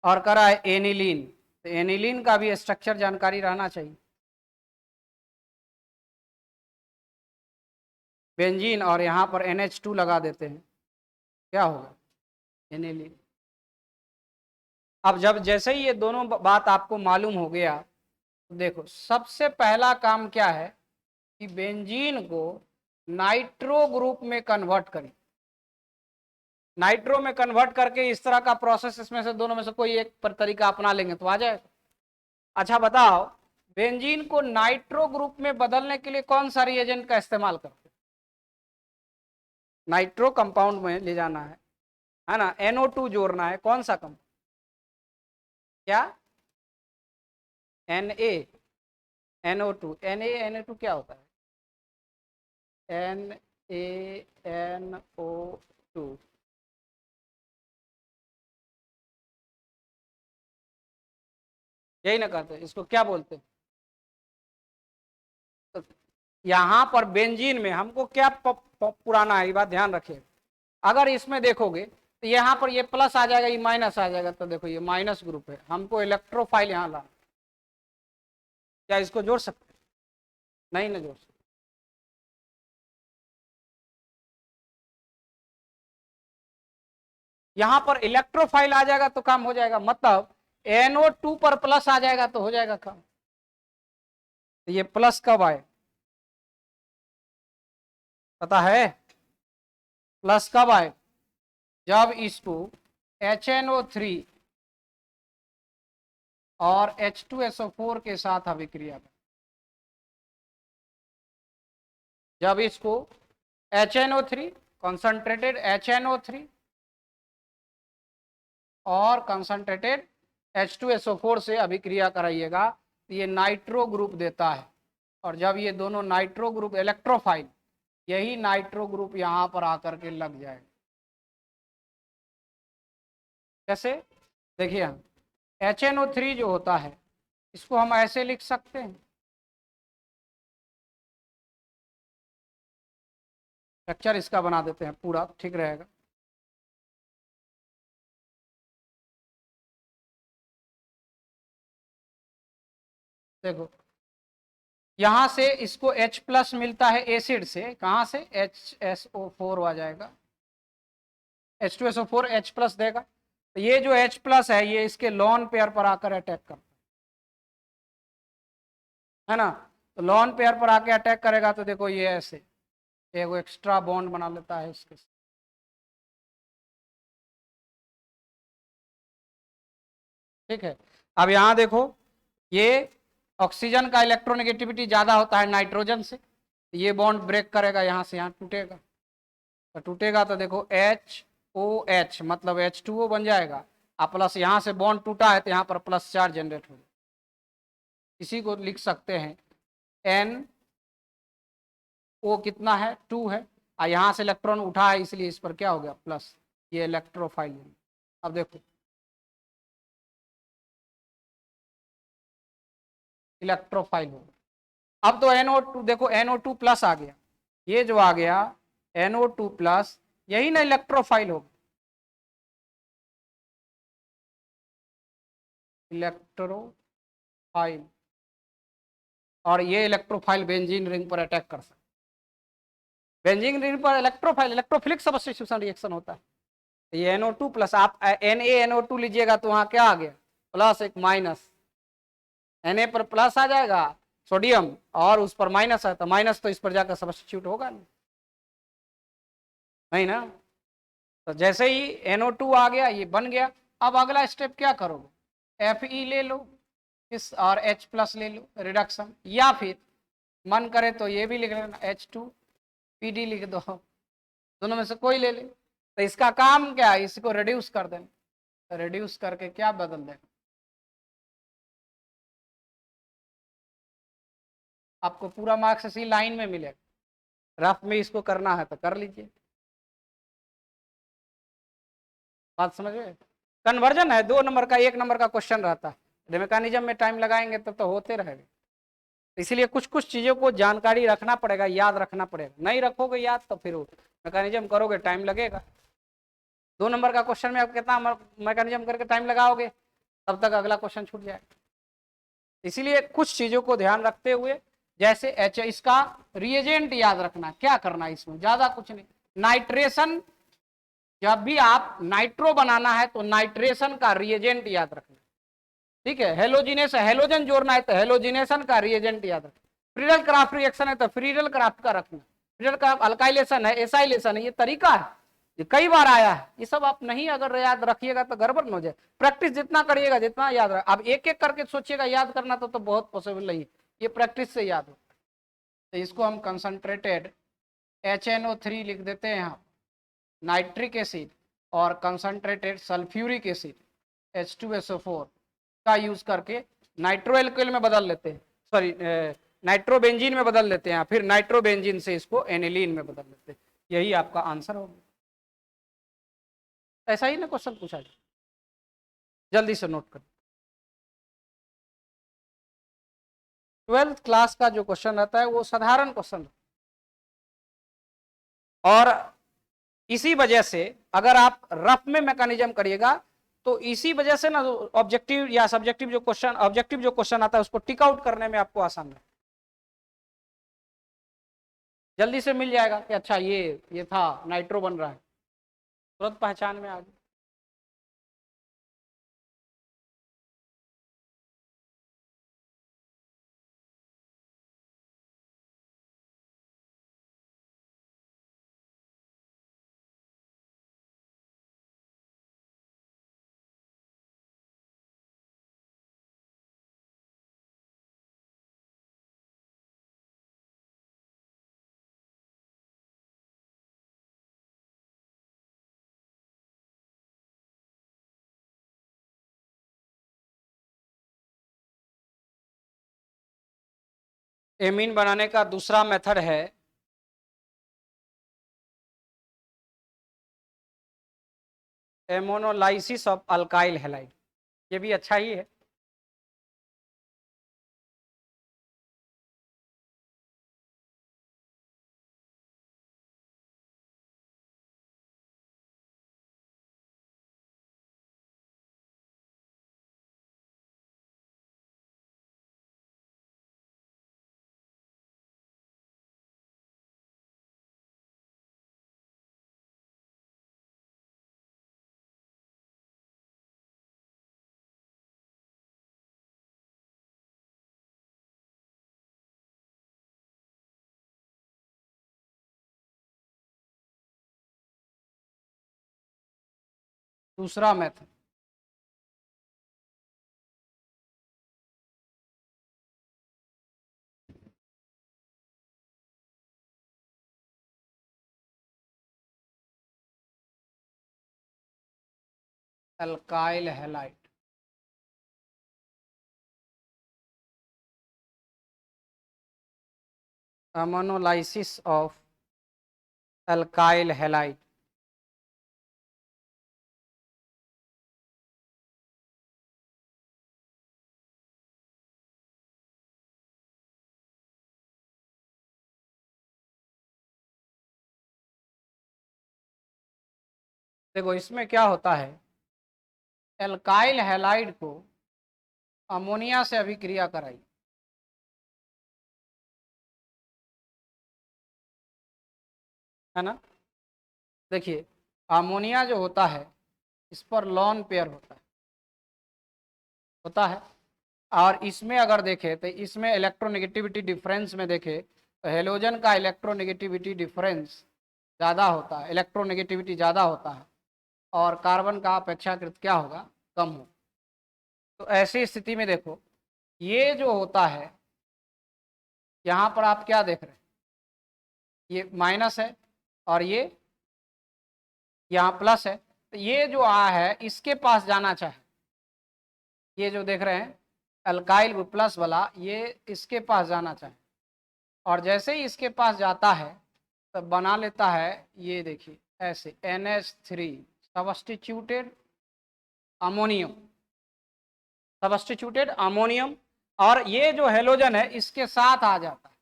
और करा है एनिलीन, तो एनिलीन का भी स्ट्रक्चर जानकारी रहना चाहिए। बेंजीन और यहाँ पर NH2 लगा देते हैं, क्या होगा? एनिलीन। अब जब जैसे ही ये दोनों बात आपको मालूम हो गया, तो देखो सबसे पहला काम क्या है कि बेंजीन को नाइट्रो ग्रुप में कन्वर्ट करें। नाइट्रो में कन्वर्ट करके इस तरह का प्रोसेस, इसमें से दोनों में से कोई एक पर तरीका अपना लेंगे तो आ जाएगा। अच्छा बताओ, बेंजीन को नाइट्रो ग्रुप में बदलने के लिए कौन सा रिएजेंट का इस्तेमाल करते हैं? नाइट्रो कंपाउंड में ले जाना है ना, NO2 जोड़ना है, कौन सा कंपाउंड? क्या? NaNO2, NaNO2 क्या होता है? NaNO2, यही ना कहते हैं, इसको क्या बोलते हैं? तो यहां पर बेंजीन में हमको क्या पुराना है, ये बात ध्यान रखिए। अगर इसमें देखोगे तो यहाँ पर ये प्लस आ जाएगा, ये माइनस आ जाएगा, तो देखो ये माइनस ग्रुप है, हमको इलेक्ट्रोफाइल यहाँ लाना। क्या इसको जोड़ सकते? नहीं ना जोड़ सकते। यहाँ पर इलेक्ट्रोफाइल आ जाएगा तो काम हो जाएगा, मतलब NO2 पर प्लस आ जाएगा तो हो जाएगा काम। तो ये प्लस कब आए पता है? प्लस कब आए? जब इसको HNO3 और H2SO4 के साथ अभिक्रिया में, जब इसको HNO3 कंसंट्रेटेड HNO3 और कंसंट्रेटेड H2SO4 से अभिक्रिया कराइएगा तो ये नाइट्रो ग्रुप देता है, और जब ये दोनों नाइट्रो ग्रुप इलेक्ट्रोफाइल, यही नाइट्रो ग्रुप यहां पर आकर के लग जाएगा। कैसे? देखिए हम HNO3 जो होता है इसको हम ऐसे लिख सकते हैं, स्ट्रक्चर इसका बना देते हैं पूरा, ठीक रहेगा। देखो यहां से इसको H+ मिलता है एसिड से, कहां से? HSO4 आ जाएगा, H2SO4 H+ देगा, तो ये जो H+ है ये इसके लोन पेयर पर आकर अटैक करता है, है ना। तो लॉन पेयर पर आके अटैक करेगा तो देखो ये ऐसे एक एक्स्ट्रा बॉन्ड बना लेता है इसके साथ। ठीक है, अब यहां देखो ये ऑक्सीजन का इलेक्ट्रोनेगेटिविटी ज्यादा होता है नाइट्रोजन से, ये बॉन्ड ब्रेक करेगा, यहां से यहां टूटेगा, तो टूटेगा तो देखो HOH मतलब H2O बन जाएगा, और प्लस यहां से बॉन्ड टूटा है तो यहां पर प्लस चार्ज जनरेट हो, इसी को लिख सकते हैं NO कितना है 2 है, और यहां से इलेक्ट्रॉन उठा है इसलिए इस पर क्या हो गया प्लस, ये इलेक्ट्रोफाइल। अब देखो इलेक्ट्रोफाइल हो, अब तो NO2 देखो NO2 प्लस आ गया, ये जो आ गया NO2 प्लस यही ना इलेक्ट्रोफाइल हो, इलेक्ट्रोफाइल, और ये इलेक्ट्रोफाइल बेंजीन रिंग पर अटैक कर सकता है, बेंजीन रिंग पर इलेक्ट्रोफाइल इलेक्ट्रोफिलिक सब्स्टिट्यूशन रिएक्शन होता है। ये NO2 प्लस आप NaNO2 लीजिएगा तो वहां क्या आ गया प्लस एक माइनस, Na पर प्लस आ जाएगा सोडियम और उस पर माइनस है तो माइनस तो इस पर जाकर सब्स्टिट्यूट होगा नहीं ना। तो जैसे ही NO2 आ गया ये बन गया, अब अगला स्टेप क्या करोगे Fe ले लो इस और H प्लस ले लो रिडक्शन, या फिर मन करे तो ये भी लिख लेना H2PD लिख दो, दोनों में से कोई ले ले। तो इसका काम क्या है, इसको रिड्यूस कर देना, तो रिड्यूस करके क्या बदल देगा, आपको पूरा मार्क्स इसी लाइन में मिलेगा, रफ में इसको करना है तो कर लीजिए, बात समझ गए। कन्वर्जन है 2 नंबर का, 1 नंबर का क्वेश्चन रहता है, मैकेनिज्म में टाइम लगाएंगे तब तो होते रहेगा, इसीलिए कुछ कुछ चीजों को जानकारी रखना पड़ेगा, याद रखना पड़ेगा, नहीं रखोगे याद तो फिर मैकेनिज्म करोगे टाइम लगेगा। 2 नंबर का क्वेश्चन में आप कितना मैकेनिज्म करके टाइम लगाओगे, तब तक अगला क्वेश्चन छूट जाएगा। इसीलिए कुछ चीजों को ध्यान रखते हुए, जैसे इसका रिएजेंट याद रखना, क्या करना है इसमें ज्यादा कुछ नहीं, नाइट्रेशन, जब भी आप नाइट्रो बनाना है तो नाइट्रेशन का रिएजेंट याद रखना, ठीक है। हेलोजिनेशन हेलोजन जोड़ना है तो हेलोजिनेशन का रिएजेंट याद रखना, फ्रीडल क्राफ्ट रिएक्शन है तो फ्रीडल क्राफ्ट का रखना, फ्रीडल क्राफ्ट अल्काइलेशन है एसाइलेशन है, ये तरीका है, ये कई बार आया है, ये सब आप नहीं अगर याद रखिएगा तो गड़बड़ न हो जाए, प्रैक्टिस जितना करिएगा जितना याद रख, अब एक एक करके सोचिएगा याद करना तो बहुत पॉसिबल नहीं, ये प्रैक्टिस से याद हो। तो इसको हम कंसंट्रेटेड HNO3 लिख देते हैं यहाँ, नाइट्रिक एसिड और कंसंट्रेटेड सल्फ्यूरिक एसिड H2SO4 का यूज करके नाइट्रो एल्कोहल में बदल लेते हैं, सॉरी नाइट्रोबेंजीन में बदल लेते हैं, फिर नाइट्रोबेंजीन से इसको एनिलीन में बदल लेते हैं, यही आपका आंसर होगा। ऐसा ही ना क्वेश्चन पूछा जाए, जल्दी से नोट कर। 12th क्लास का जो क्वेश्चन रहता है वो साधारण क्वेश्चन, और इसी वजह से अगर आप रफ में मैकेनिज्म करिएगा तो इसी वजह से ना ऑब्जेक्टिव या सब्जेक्टिव जो क्वेश्चन, ऑब्जेक्टिव जो क्वेश्चन आता है उसको टिक आउट करने में आपको आसान है, जल्दी से मिल जाएगा कि अच्छा ये था नाइट्रो बन रहा है, तुरंत पहचान में आ गया। एमीन बनाने का दूसरा मेथड है एमोनोलाइसिस ऑफ अल्काइल हैलाइड, ये भी अच्छा ही है। दूसरा method, alkyl halide. Ammonolysis of alkyl halide. देखो इसमें क्या होता है, एल्काइल हैलाइड को अमोनिया से अभिक्रिया कराई, है ना। देखिए अमोनिया जो होता है इस पर लॉन पेयर होता है। और इसमें अगर देखें तो इसमें इलेक्ट्रोनेगेटिविटी डिफरेंस में देखें तो हेलोजन का इलेक्ट्रोनेगेटिविटी डिफरेंस ज़्यादा होता है, इलेक्ट्रोनेगेटिविटी ज़्यादा होता है, और कार्बन का अपेक्षाकृत क्या होगा, कम हो। तो ऐसी स्थिति में देखो ये जो होता है, यहाँ पर आप क्या देख रहे हैं, ये माइनस है और ये यहाँ प्लस है। तो ये जो आ है इसके पास जाना चाहे, ये जो देख रहे हैं अल्काइल प्लस वाला, ये इसके पास जाना चाहे, और जैसे ही इसके पास जाता है तब बना लेता है, ये देखिए ऐसे NH3 substituted ammonium, substituted ammonium, और ये जो हेलोजन है इसके साथ आ जाता है,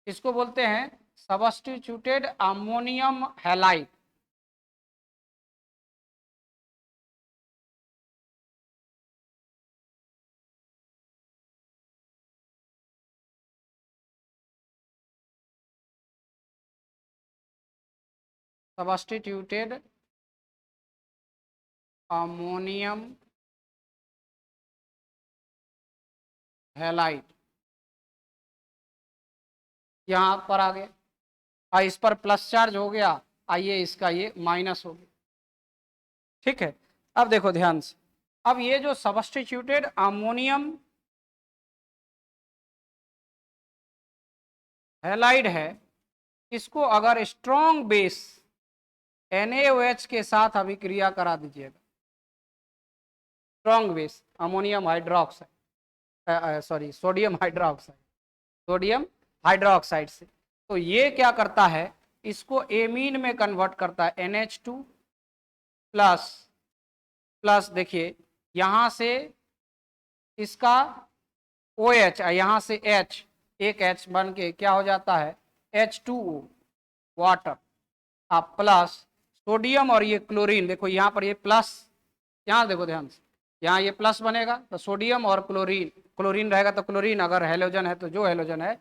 इसको बोलते हैं substituted ammonium halide. Substituted ammonium halide यहाँ पर आ गया, और इस पर प्लस चार्ज हो गया, आइए इसका ये माइनस हो गया। ठीक है, अब देखो ध्यान से, अब ये जो सब्स्टिट्यूटेड अमोनियम हैलाइड है, इसको अगर स्ट्रॉन्ग बेस NaOH के साथ अभिक्रिया करा दीजिएगा, strong base ammonium hydroxide, sorry sodium hydroxide, sodium hydroxide से, तो ये क्या करता है, इसको एमीन में कन्वर्ट करता है, NH2 प्लस प्लस, देखिए यहाँ से इसका OH, यहाँ से H, एक H बन के क्या हो जाता है H2O वाटर, आप प्लस सोडियम और ये क्लोरीन, देखो यहाँ पर ये प्लस, यहाँ देखो ध्यान से, यहाँ ये प्लस बनेगा तो सोडियम और क्लोरीन, क्लोरीन रहेगा तो क्लोरीन, अगर हेलोजन है तो जो हेलोजन है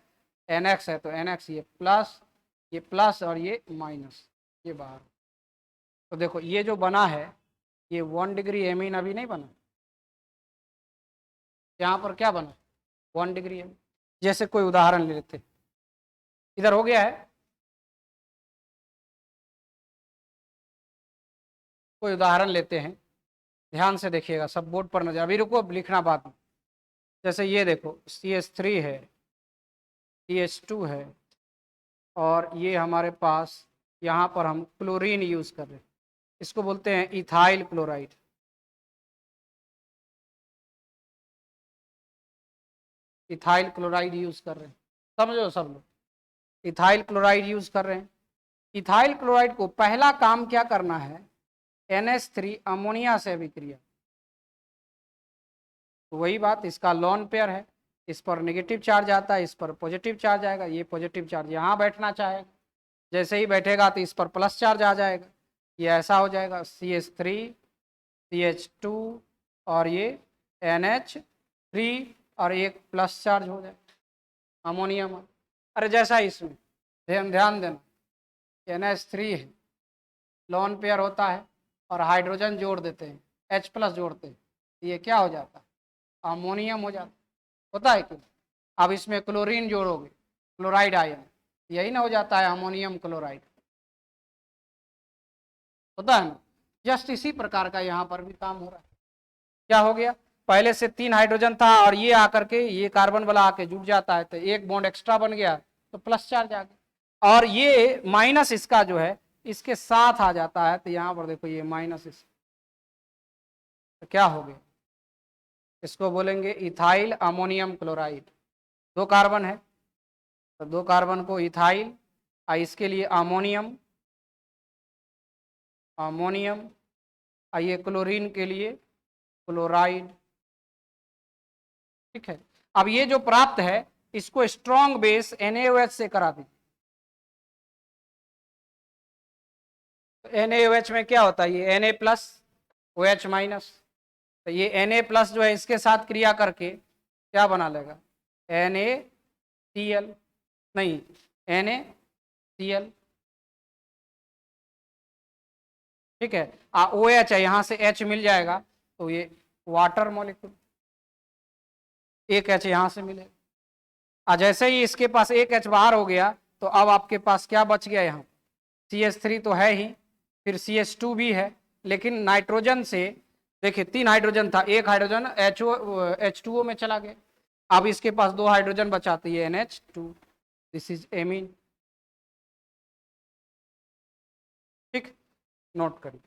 NX है तो NX, ये प्लस और ये माइनस, ये बाहर। तो देखो ये जो बना है ये 1 डिग्री एमीन अभी नहीं बना, यहाँ पर क्या बना 1 डिग्री एमीन। जैसे कोई उदाहरण ले लेते, इधर हो गया है, कोई उदाहरण लेते हैं, ध्यान से देखिएगा, सब बोर्ड पर नजर, अभी रुको लिखना बाद में। जैसे ये देखो CH3 है, CH2 है, और ये हमारे पास यहाँ पर हम क्लोरीन यूज कर रहे हैं, इसको बोलते हैं ethyl chloride. Ethyl chloride use कर रहे हैं, समझो सब लोग, इथाइल क्लोराइड यूज कर रहे हैं। इथाइल क्लोराइड को पहला काम क्या करना है, NH3 अमोनिया से अभिक्रिया, तो वही बात, इसका लॉन पेयर है, इस पर नेगेटिव चार्ज आता है, इस पर पॉजिटिव चार्ज आएगा, ये पॉजिटिव चार्ज यहाँ बैठना चाहेगा, जैसे ही बैठेगा तो इस पर प्लस चार्ज आ जाएगा, ये ऐसा हो जाएगा CH3 CH2 और ये NH3 और एक प्लस चार्ज हो जाएगा अमोनियम। अरे जैसा इसमें ध्यान देना, NH3 है, लॉन पेयर होता है और हाइड्रोजन जोड़ देते हैं, H+ जोड़ते हैं, ये क्या हो जाता है अमोनियम हो जाता होता है क्यों। अब इसमें क्लोरीन जोड़ोगे, क्लोराइड आयन, यही ना हो जाता है अमोनियम क्लोराइड, होता है ना। जस्ट इसी प्रकार का यहाँ पर भी काम हो रहा है। क्या हो गया, पहले से 3 हाइड्रोजन था और ये आकर के ये कार्बन वाला आके जुड़ जाता है तो एक बॉन्ड एक्स्ट्रा बन गया तो प्लस चार्ज आ गया, और ये माइनस इसका जो है इसके साथ आ जाता है तो यहाँ पर देखो ये माइनस इस, तो क्या हो गया, इसको बोलेंगे इथाइल अमोनियम क्लोराइड। 2 कार्बन है तो 2 कार्बन को इथाइल, इसके लिए अमोनियम, अमोनियम, ये क्लोरीन के लिए क्लोराइड। ठीक है, अब ये जो प्राप्त है इसको स्ट्रॉन्ग बेस NaOH से करा दी। NaOH में क्या होता है, ये Na प्लस OH माइनस, तो ये Na प्लस जो है इसके साथ क्रिया करके क्या बना लेगा, NaCl, नहीं NaCl। ठीक है, OH है, यहां से H मिल जाएगा तो ये वाटर मॉलिक्यूल, एक H यहां से मिलेगा। जैसे ही इसके पास एक H बाहर हो गया तो अब आपके पास क्या बच गया, यहाँ CH3 तो है ही, फिर CH2 भी है, लेकिन नाइट्रोजन से देखिए 3 हाइड्रोजन था, एक हाइड्रोजन H2O में चला गया, अब इसके पास 2 हाइड्रोजन बचाती है NH2, दिस इज एमीन। ठीक, नोट करिए।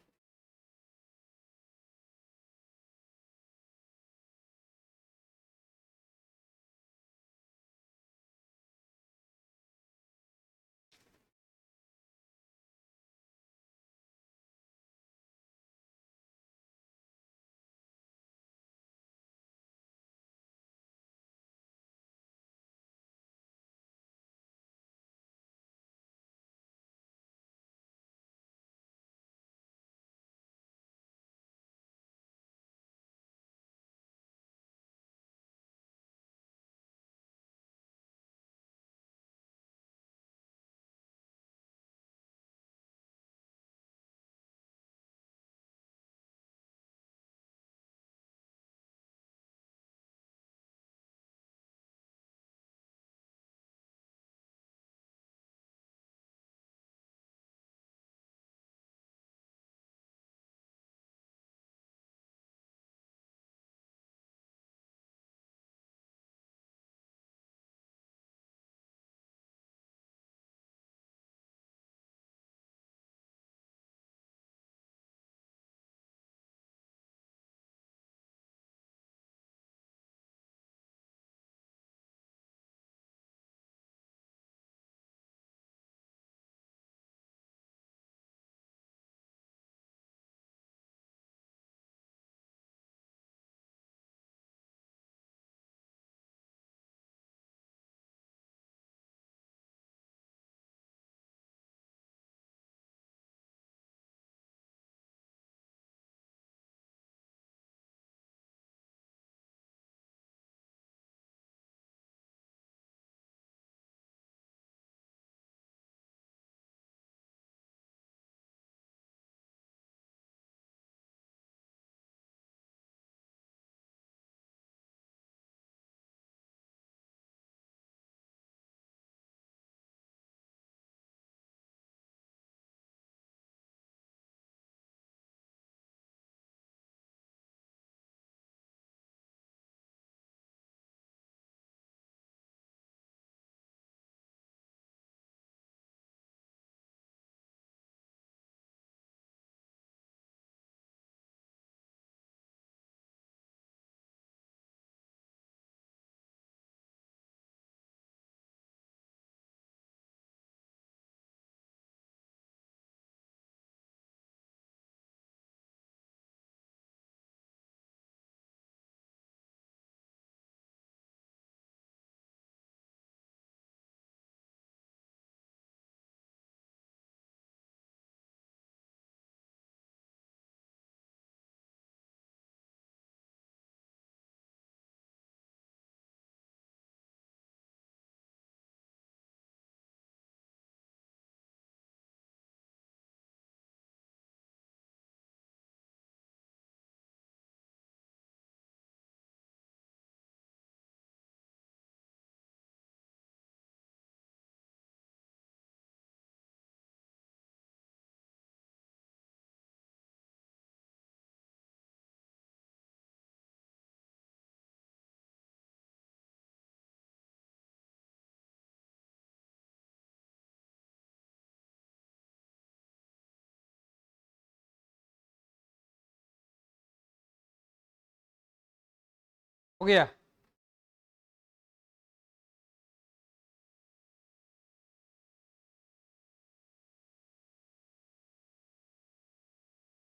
हो गया।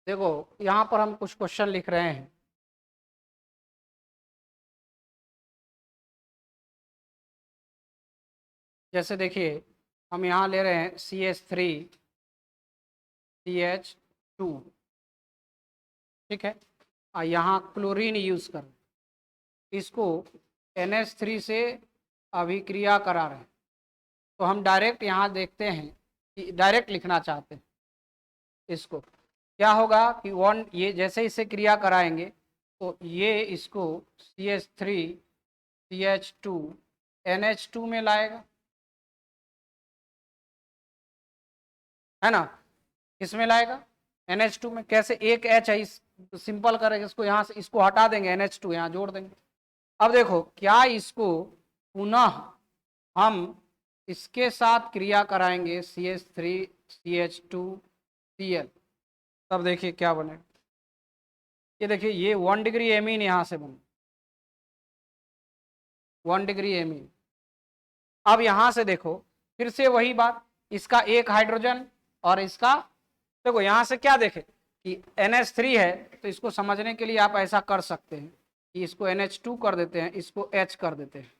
देखो यहां पर हम कुछ क्वेश्चन लिख रहे हैं। जैसे देखिए हम यहाँ ले रहे हैं CH3CH2, ठीक है। और यहाँ क्लोरीन यूज कर इसको NH3 से अभिक्रिया करा रहे हैं। तो हम डायरेक्ट यहाँ देखते हैं कि डायरेक्ट लिखना चाहते हैं इसको। क्या होगा कि वन ये जैसे इसे क्रिया कराएंगे तो ये इसको CH3CH2 NH2 में लाएगा, है ना। किसमें लाएगा? NH2 में। कैसे? एक H है, इस सिंपल करेंगे इसको, यहाँ से इसको हटा देंगे, NH2 यहाँ जोड़ देंगे। अब देखो क्या इसको पुनः हम इसके साथ क्रिया कराएंगे CH3CH2Cl, तब देखिए क्या बनेगा। ये देखिए ये 1 डिग्री एमीन यहाँ से बने, 1 डिग्री एमीन। अब यहाँ से देखो फिर से वही बात, इसका एक हाइड्रोजन और इसका, देखो यहाँ से क्या देखे कि NH3 है, तो इसको समझने के लिए आप ऐसा कर सकते हैं कि इसको NH2 कर देते हैं, इसको H कर देते हैं।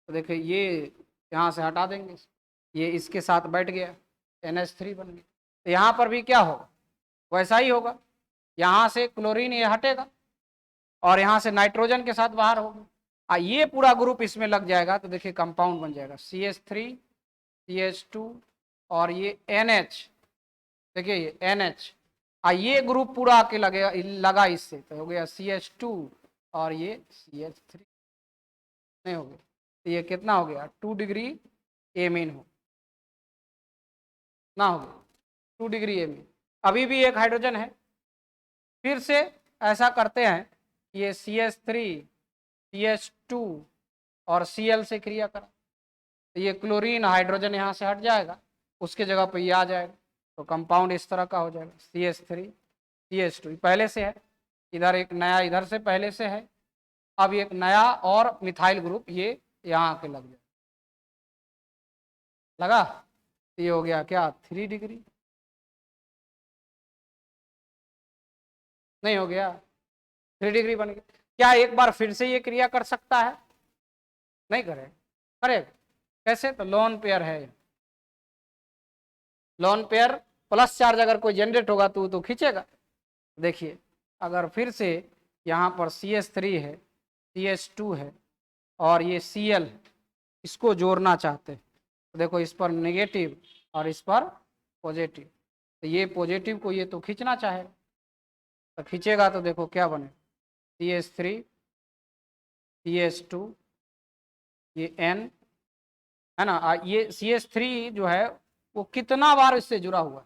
तो देखिए ये यहाँ से हटा देंगे, ये इसके साथ बैठ गया, NH3 बन गया। तो यहाँ पर भी क्या होगा? वैसा ही होगा। यहाँ से क्लोरीन ये हटेगा और यहाँ से नाइट्रोजन के साथ बाहर होगा, ये पूरा ग्रुप इसमें लग जाएगा। तो देखिए कंपाउंड बन जाएगा CH3CH2 और ये NH, देखिए ये NH, ये ग्रुप पूरा आके लगा इससे, तो हो गया CH2 और ये CH3 नहीं हो गया। तो ये कितना हो गया? 2 डिग्री एमीन हो ना, हो गया 2 डिग्री एमीन। अभी भी एक हाइड्रोजन है, फिर से ऐसा करते हैं, ये CH3CH2 और Cl से क्रिया करा, तो ये क्लोरीन हाइड्रोजन यहाँ से हट जाएगा, उसके जगह पर ये आ जाएगा। तो कंपाउंड इस तरह का हो जाएगा CH3CH2 पहले से है, इधर एक नया इधर से पहले से है, अब एक नया और मिथाइल ग्रुप ये यहाँ आके लग जाए, लगा। ये हो गया क्या? 3 डिग्री नहीं हो गया, 3 डिग्री बन गया। क्या एक बार फिर से ये क्रिया कर सकता है? नहीं करे, करेगा कैसे? तो लोन पेयर है, लोन पेयर प्लस चार्ज अगर कोई जनरेट होगा तो खींचेगा। देखिए अगर फिर से यहाँ पर CH3 है, CH2 है और ये Cl है, इसको जोड़ना चाहते हैं, तो देखो इस पर नेगेटिव और इस पर पॉजिटिव, तो ये पॉजिटिव को ये तो खींचना चाहेगा, तो खींचेगा तो देखो क्या बने, CH3 CH2 ये N है ना, ये CH3 जो है वो कितना बार इससे जुड़ा हुआ है?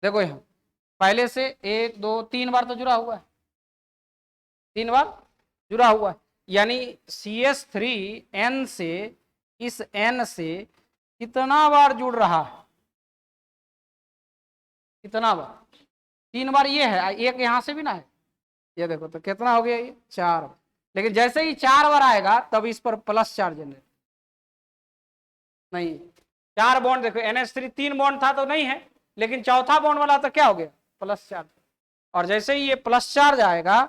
देखो यहाँ पहले से 1 2 3 बार तो जुड़ा हुआ है, 3 बार जुड़ा हुआ है, यानी CH3 N से इस N से कितना बार जुड़ रहा है? कितना बार? 3 बार ये है, एक यहाँ से भी ना है, ये देखो तो कितना हो गया? ये 4 बार। लेकिन जैसे ही 4 बार आएगा तब इस पर प्लस चार्ज जनरेट नहीं, 4 बॉन्ड देखो NH3 3 बॉन्ड था तो नहीं है, लेकिन चौथा बॉन्ड वाला तो क्या हो गया? Plus charge. और जैसे ही ये प्लस चार्ज आएगा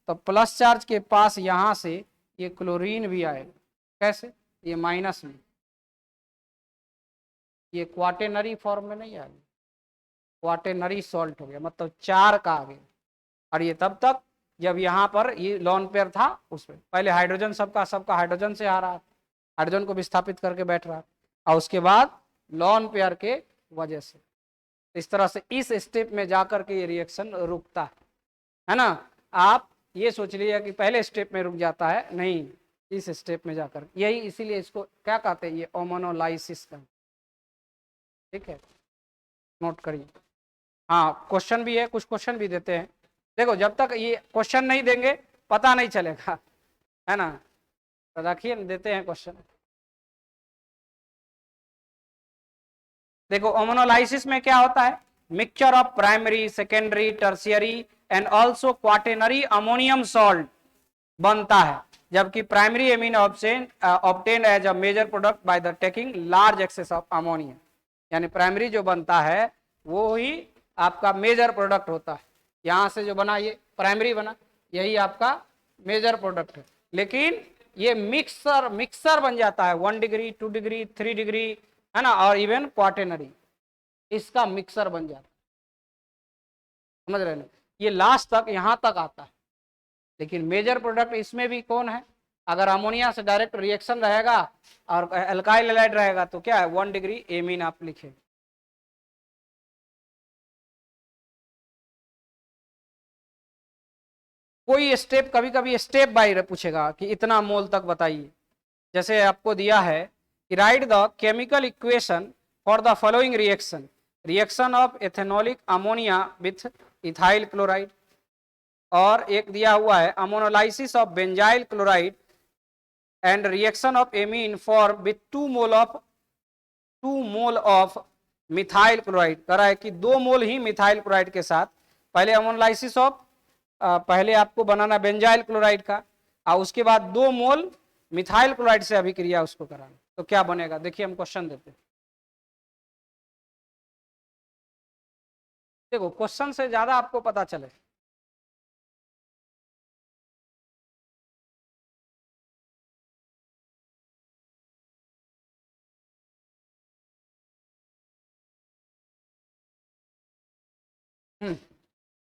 तो प्लस चार्ज के पास यहां से ये क्लोरीन भी आएगा। कैसे? ये माइनस में, ये क्वाटेनरी फॉर्म में नहीं आएगा, क्वाटेनरी सॉल्ट हो गया, मतलब 4 का आ गया। और ये तब तक जब यहाँ पर ये लोन पेयर था, उसमें पहले हाइड्रोजन सबका हाइड्रोजन से आ रहा था, हाइड्रोजन को विस्थापित करके बैठ रहा, और उसके बाद लोन पेयर के वजह से इस तरह से इस स्टेप में जाकर के ये रिएक्शन रुकता है ना। आप ये सोच लीजिए कि पहले स्टेप में रुक जाता है, नहीं, इस स्टेप में जाकर, यही इसीलिए इसको क्या कहते हैं? ये ओमोनोलाइसिस का, ठीक है, नोट करिए। हाँ क्वेश्चन भी है, कुछ क्वेश्चन भी देते हैं। देखो जब तक ये क्वेश्चन नहीं देंगे पता नहीं चलेगा, है ना। तो रखिए, देते हैं क्वेश्चन। देखो ओमोनोलाइसिस में क्या होता है? Mixture of primary, secondary, tertiary and also quaternary ammonium salt बनता है। जबकि primary amine obtain as a major product by the taking large excess of ammonia. यानी प्राइमरी जो बनता है वो ही आपका मेजर प्रोडक्ट होता है। यहां से जो बना ये प्राइमरी बना, यही आपका मेजर प्रोडक्ट है। लेकिन ये मिक्सर बन जाता है 1 डिग्री 2 डिग्री 3 डिग्री, है ना, और इवन क्वाटेनरी, इसका मिक्सर बन जाता है। समझ रहे हैं? ये लास्ट तक यहां तक आता है। लेकिन मेजर प्रोडक्ट इसमें भी कौन है? अगर अमोनिया से डायरेक्ट रिएक्शन रहेगा और अल्काइल हैलाइड रहेगा तो क्या है, 1 डिग्री एमीन आप लिखे। कोई स्टेप, कभी कभी स्टेप बाय पूछेगा कि इतना मोल तक बताइए। जैसे आपको दिया है कि right the chemical equation for the following reaction, reaction of ethanolic ammonia with ethyl chloride, और एक दिया हुआ है ammonolysis of benzyl chloride and reaction of amine for with 2 mole of methyl chloride. कह रहा है कि 2 मोल ही मिथाइल क्लोराइड के साथ पहले अमोनोलाइसिस ऑफ, पहले आपको बनाना बेंजाइल क्लोराइड का, और उसके बाद 2 मोल मिथाइल क्लोराइड से अभिक्रिया उसको कराना, तो क्या बनेगा? देखिए हम क्वेश्चन देते हैं। देखो क्वेश्चन से ज्यादा आपको पता चले।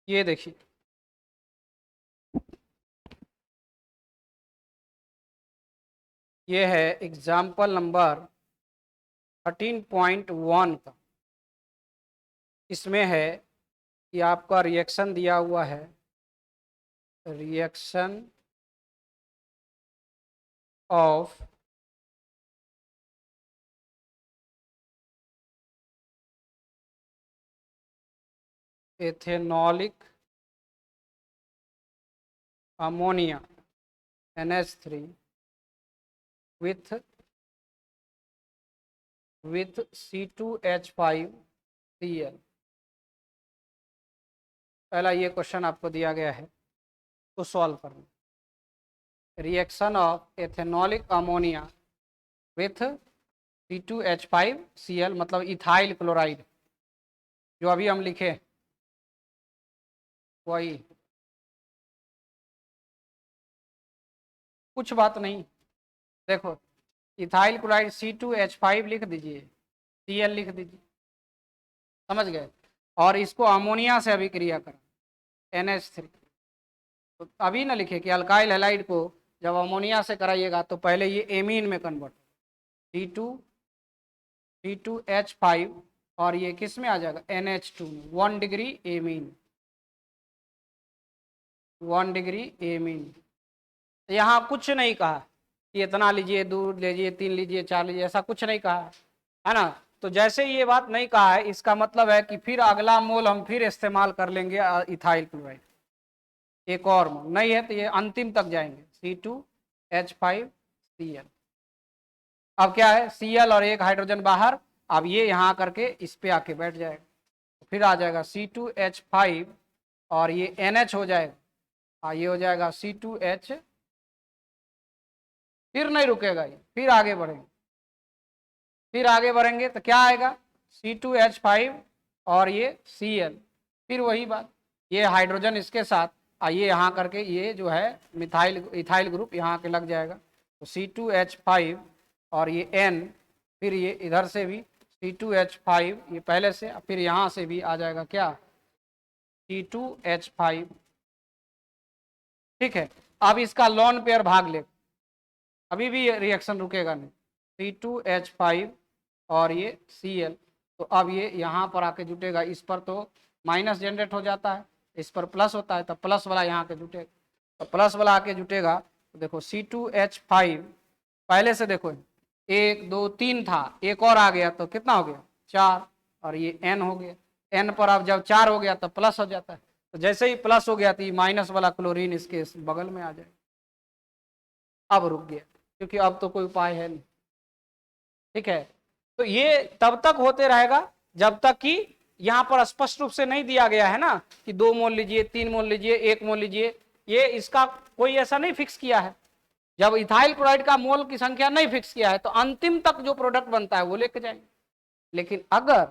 ये देखिए, ये है एग्जाम्पल नंबर 13.1 का। इसमें है कि आपका रिएक्शन दिया हुआ है, reaction of ethanolic ammonia NH3 with C2H5Cl। पहला ये क्वेश्चन आपको दिया गया है तो सॉल्व करना। Reaction of ethanolic ammonia with C2H5Cl मतलब इथाइल क्लोराइड, जो अभी हम लिखे वही, कुछ बात नहीं। देखो इथाइल क्लोराइड C2H5 लिख दीजिए, Cl लिख दीजिए, समझ गए, और इसको अमोनिया से अभिक्रिया करा NH3। तो अभी ना लिखे कि अल्काइल हैलाइड को जब अमोनिया से कराइएगा तो पहले ये एमीन में कन्वर्ट C2H5 और ये किस में आ जाएगा NH2 में, 1 डिग्री एमीन, 1 डिग्री एमीन। यहाँ कुछ नहीं कहा कि इतना लीजिए, 2 लीजिए, 3 लीजिए, 4 लीजिए, ऐसा कुछ नहीं कहा है ना। तो जैसे ये बात नहीं कहा है, इसका मतलब है कि फिर अगला मोल हम फिर इस्तेमाल कर लेंगे इथाइल क्लोराइड, एक और मोल नहीं है तो ये अंतिम तक जाएंगे C2H5Cl। अब क्या है, Cl और एक हाइड्रोजन बाहर, अब ये यहाँ करके इस पे आके बैठ जाएगा, फिर आ जाएगा C2H5 और ये NH हो जाएगा, ये हो जाएगा C2H, फिर नहीं रुकेगा ये, फिर आगे बढ़ेंगे, फिर आगे बढ़ेंगे तो क्या आएगा C2H5 और ये Cl, फिर वही बात, ये हाइड्रोजन इसके साथ ये यहाँ करके ये जो है मिथाइल इथाइल ग्रुप यहाँ के लग जाएगा, तो C2H5 और ये N, फिर ये इधर से भी C2H5 ये पहले से, फिर यहाँ से भी आ जाएगा क्या C2H5। ठीक है, अब इसका लॉन पेयर भाग ले, अभी भी ये रिएक्शन रुकेगा नहीं, C2H5 और ये Cl, तो अब ये यहाँ पर आके जुटेगा, इस पर तो माइनस जनरेट हो जाता है, इस पर प्लस होता है, तो प्लस वाला यहाँ के जुटेगा, तो प्लस वाला आके जुटेगा, तो देखो C2H5 पहले से देखो 1 2 3 था, एक और आ गया तो कितना हो गया 4, और ये N हो गया, N पर अब जब 4 हो गया तो प्लस हो जाता है, तो जैसे ही प्लस हो गया तो ये माइनस वाला क्लोरीन इसके बगल में आ जाएगा, अब रुक गया क्योंकि अब तो कोई उपाय है नहीं। ठीक है, तो ये तब तक होते रहेगा जब तक कि यहाँ पर स्पष्ट रूप से नहीं दिया गया है ना कि 2 मोल लीजिए, 3 मोल लीजिए, 1 मोल लीजिए, ये इसका कोई ऐसा नहीं फिक्स किया है। जब इथाइल क्लोराइड का मोल की संख्या नहीं फिक्स किया है तो अंतिम तक जो प्रोडक्ट बनता है वो लेके जाएंगे। लेकिन अगर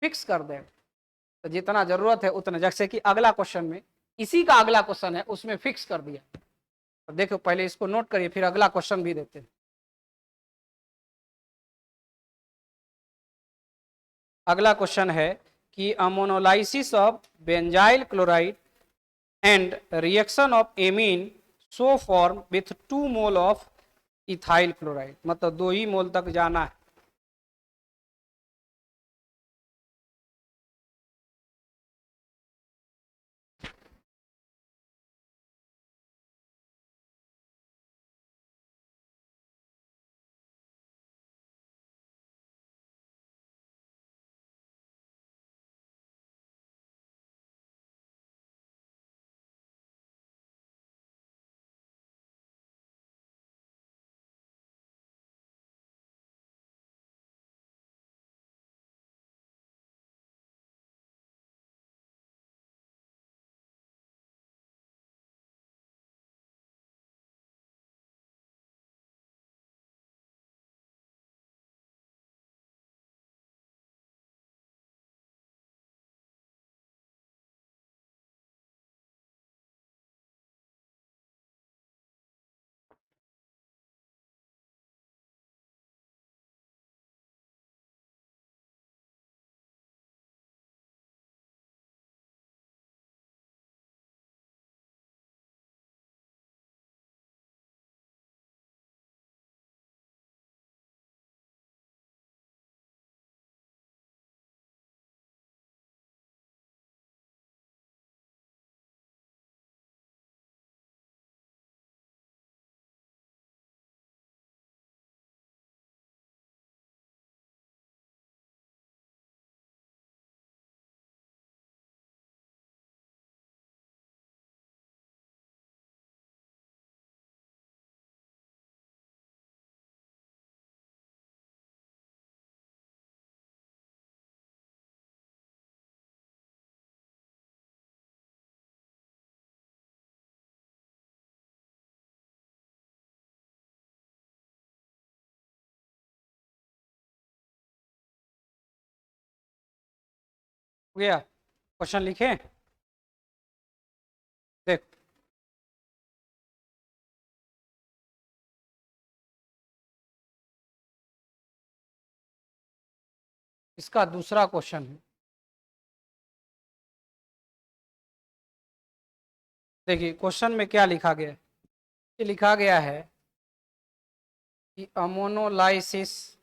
फिक्स कर दें तो जितना जरूरत है उतना, जैसे कि अगला क्वेश्चन में, इसी का अगला क्वेश्चन है उसमें फिक्स कर दिया। तो देखो पहले इसको नोट करिए फिर अगला क्वेश्चन भी देते हैं। अगला क्वेश्चन है कि ammonolysis of benzyl chloride and reaction of amine so form with 2 mole of ethyl chloride, मतलब 2 ही मोल तक जाना है। हो गया, क्वेश्चन लिखें। देख इसका दूसरा क्वेश्चन है। देखिए क्वेश्चन में क्या लिखा गया है। ये लिखा गया है कि ammonolysis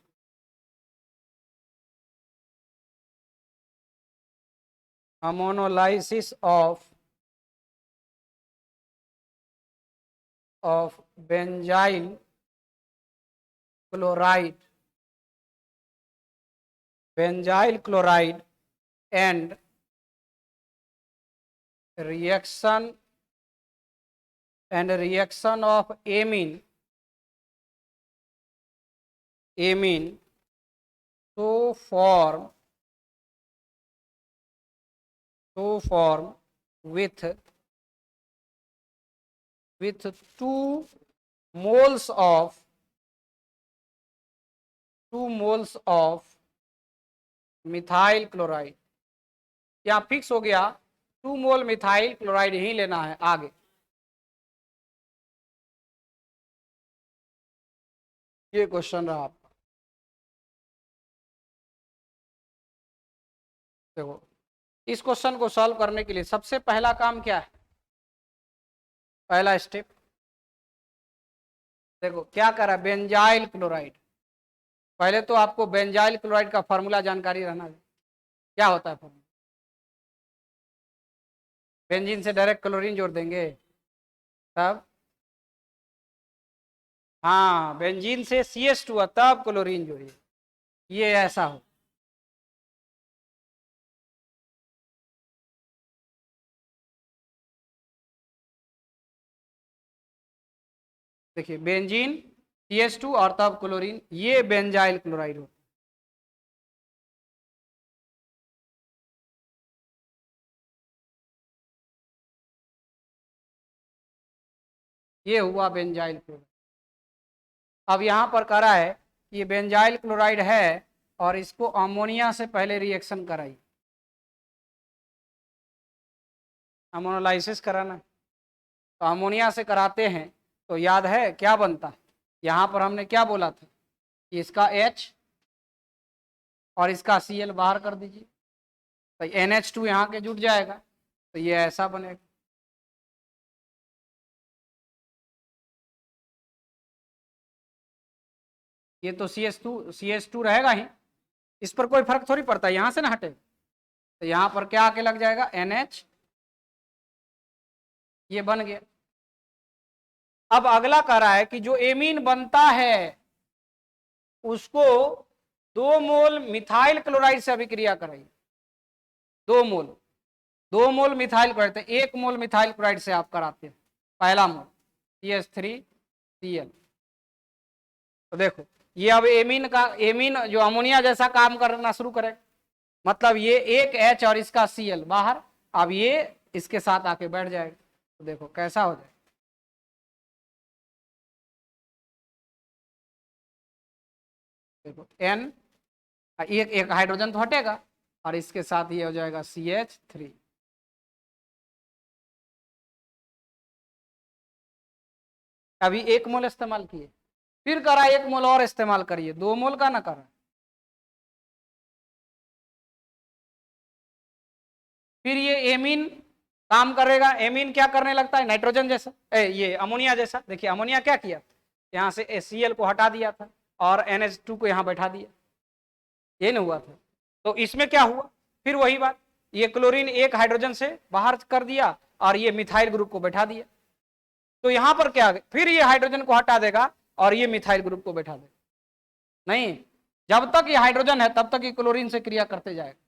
of benzyl chloride and reaction of amine to form with 2 moles of 2 moles of methyl chloride. यहाँ फिक्स हो गया 2 मोल मिथाइल क्लोराइड ही लेना है। आगे ये क्वेश्चन रहा आपका। देखो इस क्वेश्चन को सॉल्व करने के लिए सबसे पहला काम क्या है, पहला स्टेप देखो क्या करा, बेंजाइल क्लोराइड। पहले तो आपको बेंजाइल क्लोराइड का फॉर्मूला जानकारी रहना है। क्या होता है फॉर्मूला? बेंजीन से डायरेक्ट क्लोरीन जोड़ देंगे तब, हाँ बेंजीन से CH2 हुआ तब क्लोरीन जोड़िए, ये ऐसा हो। देखिए बेंजीन CH2 और तब क्लोरीन, ये बेंजाइल क्लोराइड हो। ये हुआ बेंजाइल क्लोराइड। अब यहाँ पर करा है कि ये बेंजाइल क्लोराइड है और इसको अमोनिया से पहले रिएक्शन कराई, अमोनोलाइसिस कराना। तो अमोनिया से कराते हैं तो याद है क्या बनता है, यहाँ पर हमने क्या बोला था कि इसका H और इसका Cl बाहर कर दीजिए, तो NH2 यहाँ के जुट जाएगा, तो ये ऐसा बनेगा। ये तो CH2 रहेगा ही, इस पर कोई फर्क थोड़ी पड़ता है, यहाँ से ना हटे, तो यहाँ पर क्या आके लग जाएगा NH, ये बन गया। अब अगला कह रहा है कि जो एमीन बनता है उसको 2 मोल मिथाइल क्लोराइड से अभिक्रिया कराइए, 2 मोल मिथाइल क्लोराइड, 1 मोल मिथाइल क्लोराइड से आप कराते हैं, पहला मोल CH3Cl। तो देखो ये अब एमीन जो अमोनिया जैसा काम करना शुरू करेगा, मतलब ये एक H और इसका Cl बाहर, अब ये इसके साथ आके बैठ जाएगा। तो देखो कैसा हो जाएगा, देखो N, एक हाइड्रोजन तो हटेगा और इसके साथ ये हो जाएगा CH3। अभी 1 मोल इस्तेमाल किए, फिर करा 1 मोल और इस्तेमाल करिए, 2 मोल का ना करा, फिर ये एमीन काम करेगा। एमीन क्या करने लगता है, नाइट्रोजन जैसा, ये अमोनिया जैसा। देखिए अमोनिया क्या किया, यहाँ से Cl को हटा दिया था और NH2 को यहाँ बैठा दिया, ये नहीं हुआ था। तो इसमें क्या हुआ, फिर वही बात, ये क्लोरीन एक हाइड्रोजन से बाहर कर दिया और ये मिथाइल ग्रुप को बैठा दिया। तो यहां पर क्या, फिर ये हाइड्रोजन को हटा देगा और ये मिथाइल ग्रुप को बैठा देगा। नहीं, जब तक ये हाइड्रोजन है तब तक ये क्लोरीन से क्रिया करते जाएगा।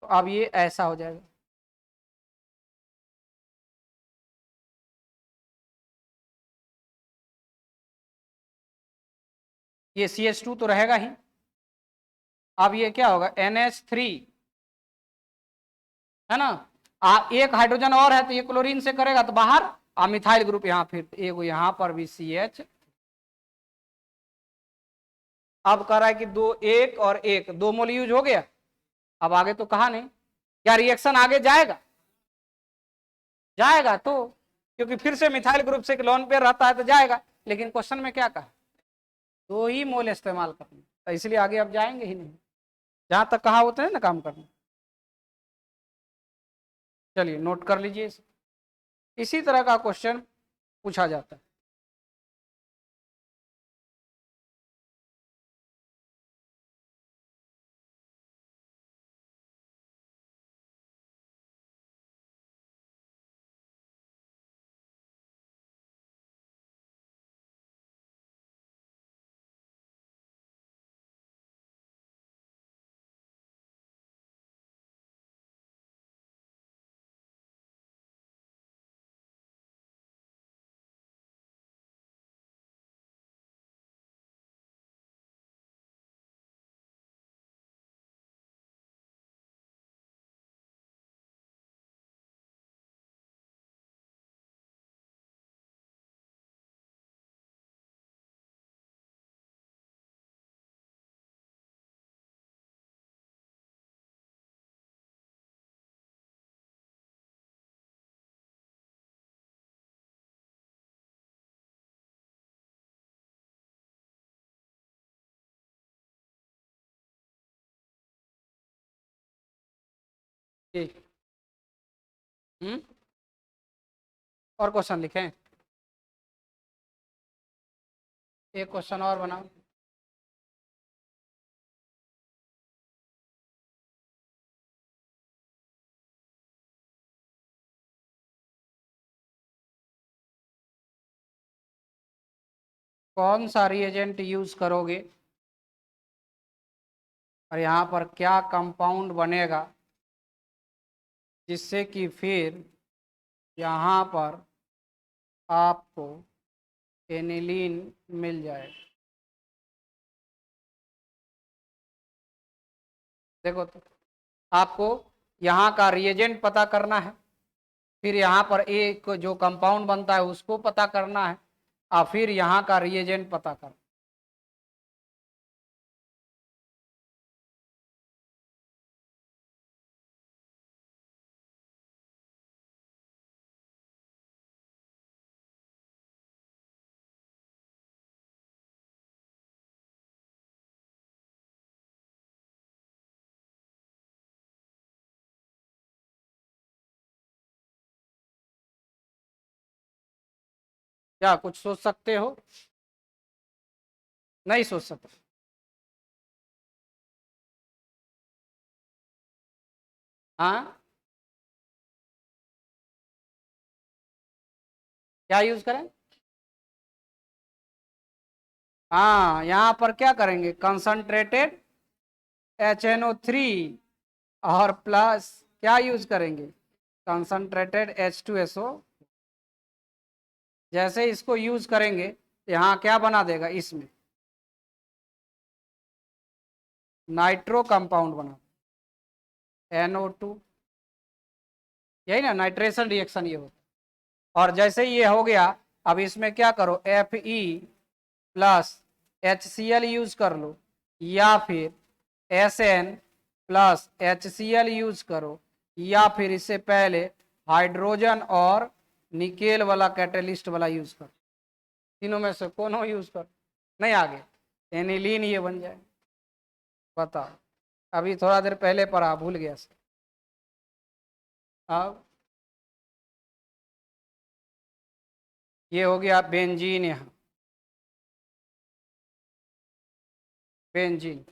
तो अब ये ऐसा हो जाएगा, ये CH2 तो रहेगा ही। अब ये क्या होगा, NH3 है ना, एक हाइड्रोजन और है तो ये क्लोरीन से करेगा तो बाहर, मिथाइल ग्रुप यहाँ, फिर एक यहाँ पर भी CH। अब कह रहा है कि 1 और 1 2 मोल यूज हो गया। अब आगे तो कहा नहीं, क्या रिएक्शन आगे जाएगा, जाएगा तो, क्योंकि फिर से मिथाइल ग्रुप से लोन पेयर रहता है तो जाएगा, लेकिन क्वेश्चन में क्या कहा, 2 ही मोल इस्तेमाल करना, तो इसलिए आगे अब जाएंगे ही नहीं, जहां तक कहा होते हैं ना काम करना। चलिए नोट कर लीजिए, इसी तरह का क्वेश्चन पूछा जाता है। ठीक, और क्वेश्चन लिखें, एक क्वेश्चन और बनाओ। कौन सा रिएजेंट यूज करोगे और यहाँ पर क्या कंपाउंड बनेगा जिससे कि फिर यहाँ पर आपको एनिलीन मिल जाए। देखो तो आपको यहाँ का रिएजेंट पता करना है, फिर यहाँ पर एक जो कंपाउंड बनता है उसको पता करना है, और फिर यहाँ का रिएजेंट पता करना। क्या कुछ सोच सकते हो? नहीं सोच सकते? हाँ, क्या यूज करें? हाँ, यहाँ पर क्या करेंगे, कंसंट्रेटेड HNO3 और प्लस क्या यूज करेंगे, कंसंट्रेटेड H2SO। जैसे इसको यूज करेंगे यहाँ क्या बना देगा, इसमें नाइट्रो कंपाउंड बना, NO2, यही ना नाइट्रेशन रिएक्शन ये हो। और जैसे ये हो गया, अब इसमें क्या करो, Fe+HCl यूज कर लो, या फिर SN+HCl यूज करो, या फिर इससे पहले हाइड्रोजन और निकेल वाला कैटेलिस्ट वाला यूज करो। तीनों में से कौन हो यूज कर, नहीं आगे एनिलीन ये बन जाए। बताओ, अभी थोड़ा देर पहले पढ़ा, भूल गया सर। अब ये हो गया बेंजीन, यहाँ बेंजीन,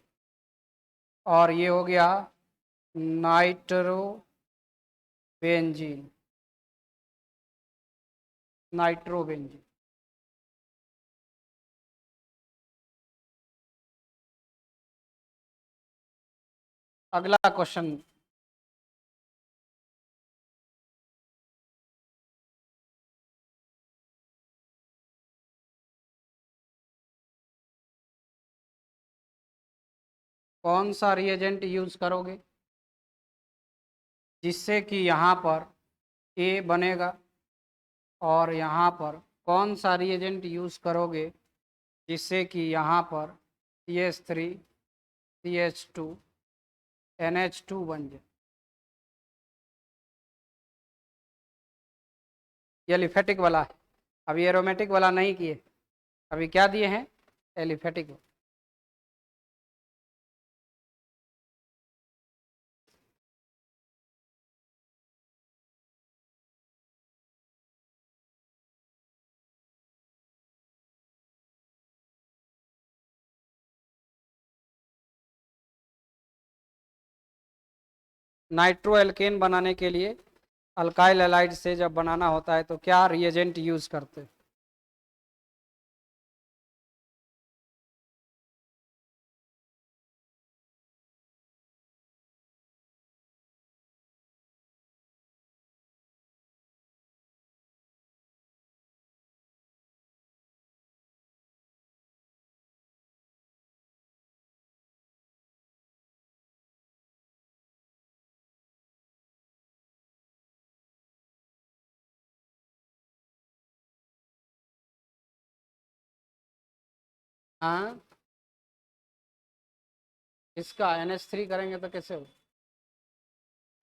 और ये हो गया नाइट्रो बेंजीन, नाइट्रो बेंजीन। अगला क्वेश्चन, कौन सा रिएजेंट यूज करोगे जिससे कि यहाँ पर ए बनेगा, और यहाँ पर कौन सा रिएजेंट यूज करोगे जिससे कि यहाँ पर CH3 CH2 NH2 बन जाए। ये एलिफेटिक वाला है, अभी एरोमेटिक वाला नहीं किए, अभी क्या दिए हैं, एलिफेटिक। नाइट्रो एल्केन बनाने के लिए अल्काइल हैलाइड से जब बनाना होता है तो क्या रिएजेंट यूज करते हैं? हाँ, इसका NH3 करेंगे तो कैसे हो,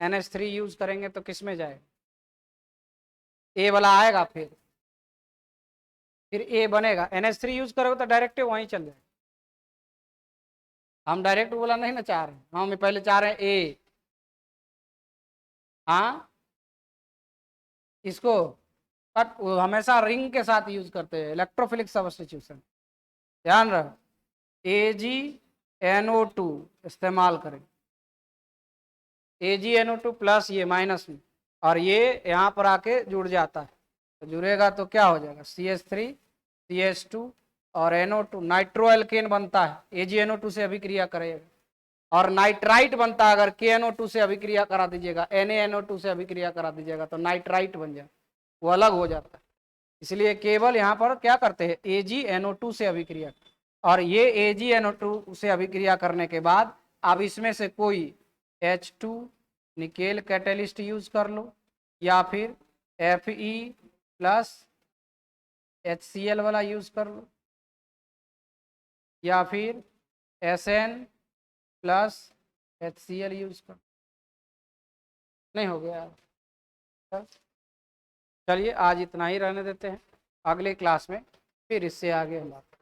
NH3 यूज करेंगे तो किस में जाए, ए वाला आएगा, फिर ए बनेगा, NH3 यूज करोगे तो डायरेक्ट वहीं चल जाए। हम डायरेक्ट बोला नहीं ना चाह रहे, हम पहले चाह रहे हैं ए। हाँ, इसको बट हमेशा रिंग के साथ यूज करते हैं, इलेक्ट्रोफिलिक सब्स्टिट्यूशन, ध्यान रहो, AgNO2 इस्तेमाल करें, AgNO2 प्लस ये माइनस में, और ये यहाँ पर आके जुड़ जाता है, तो जुड़ेगा तो क्या हो जाएगा, CH3 CH2 और NO2, नाइट्रो एल्केन बनता है, AgNO2 से अभिक्रिया करेगा, और नाइट्राइट बनता है अगर KNO2 से अभिक्रिया करा दीजिएगा, NaNO2 से अभिक्रिया करा दीजिएगा तो नाइट्राइट बन जाए, वो अलग हो जाता है। इसलिए केवल यहाँ पर क्या करते हैं, AgNO2 से अभिक्रिया, और ये AgNO2 से अभिक्रिया करने के बाद अब इसमें से कोई H2 निकेल कैटेलिस्ट यूज कर लो, या फिर Fe+HCl वाला यूज कर लो, या फिर SN+HCl यूज कर, नहीं हो गया। चलिए आज इतना ही रहने देते हैं, अगले क्लास में फिर इससे आगे हम बात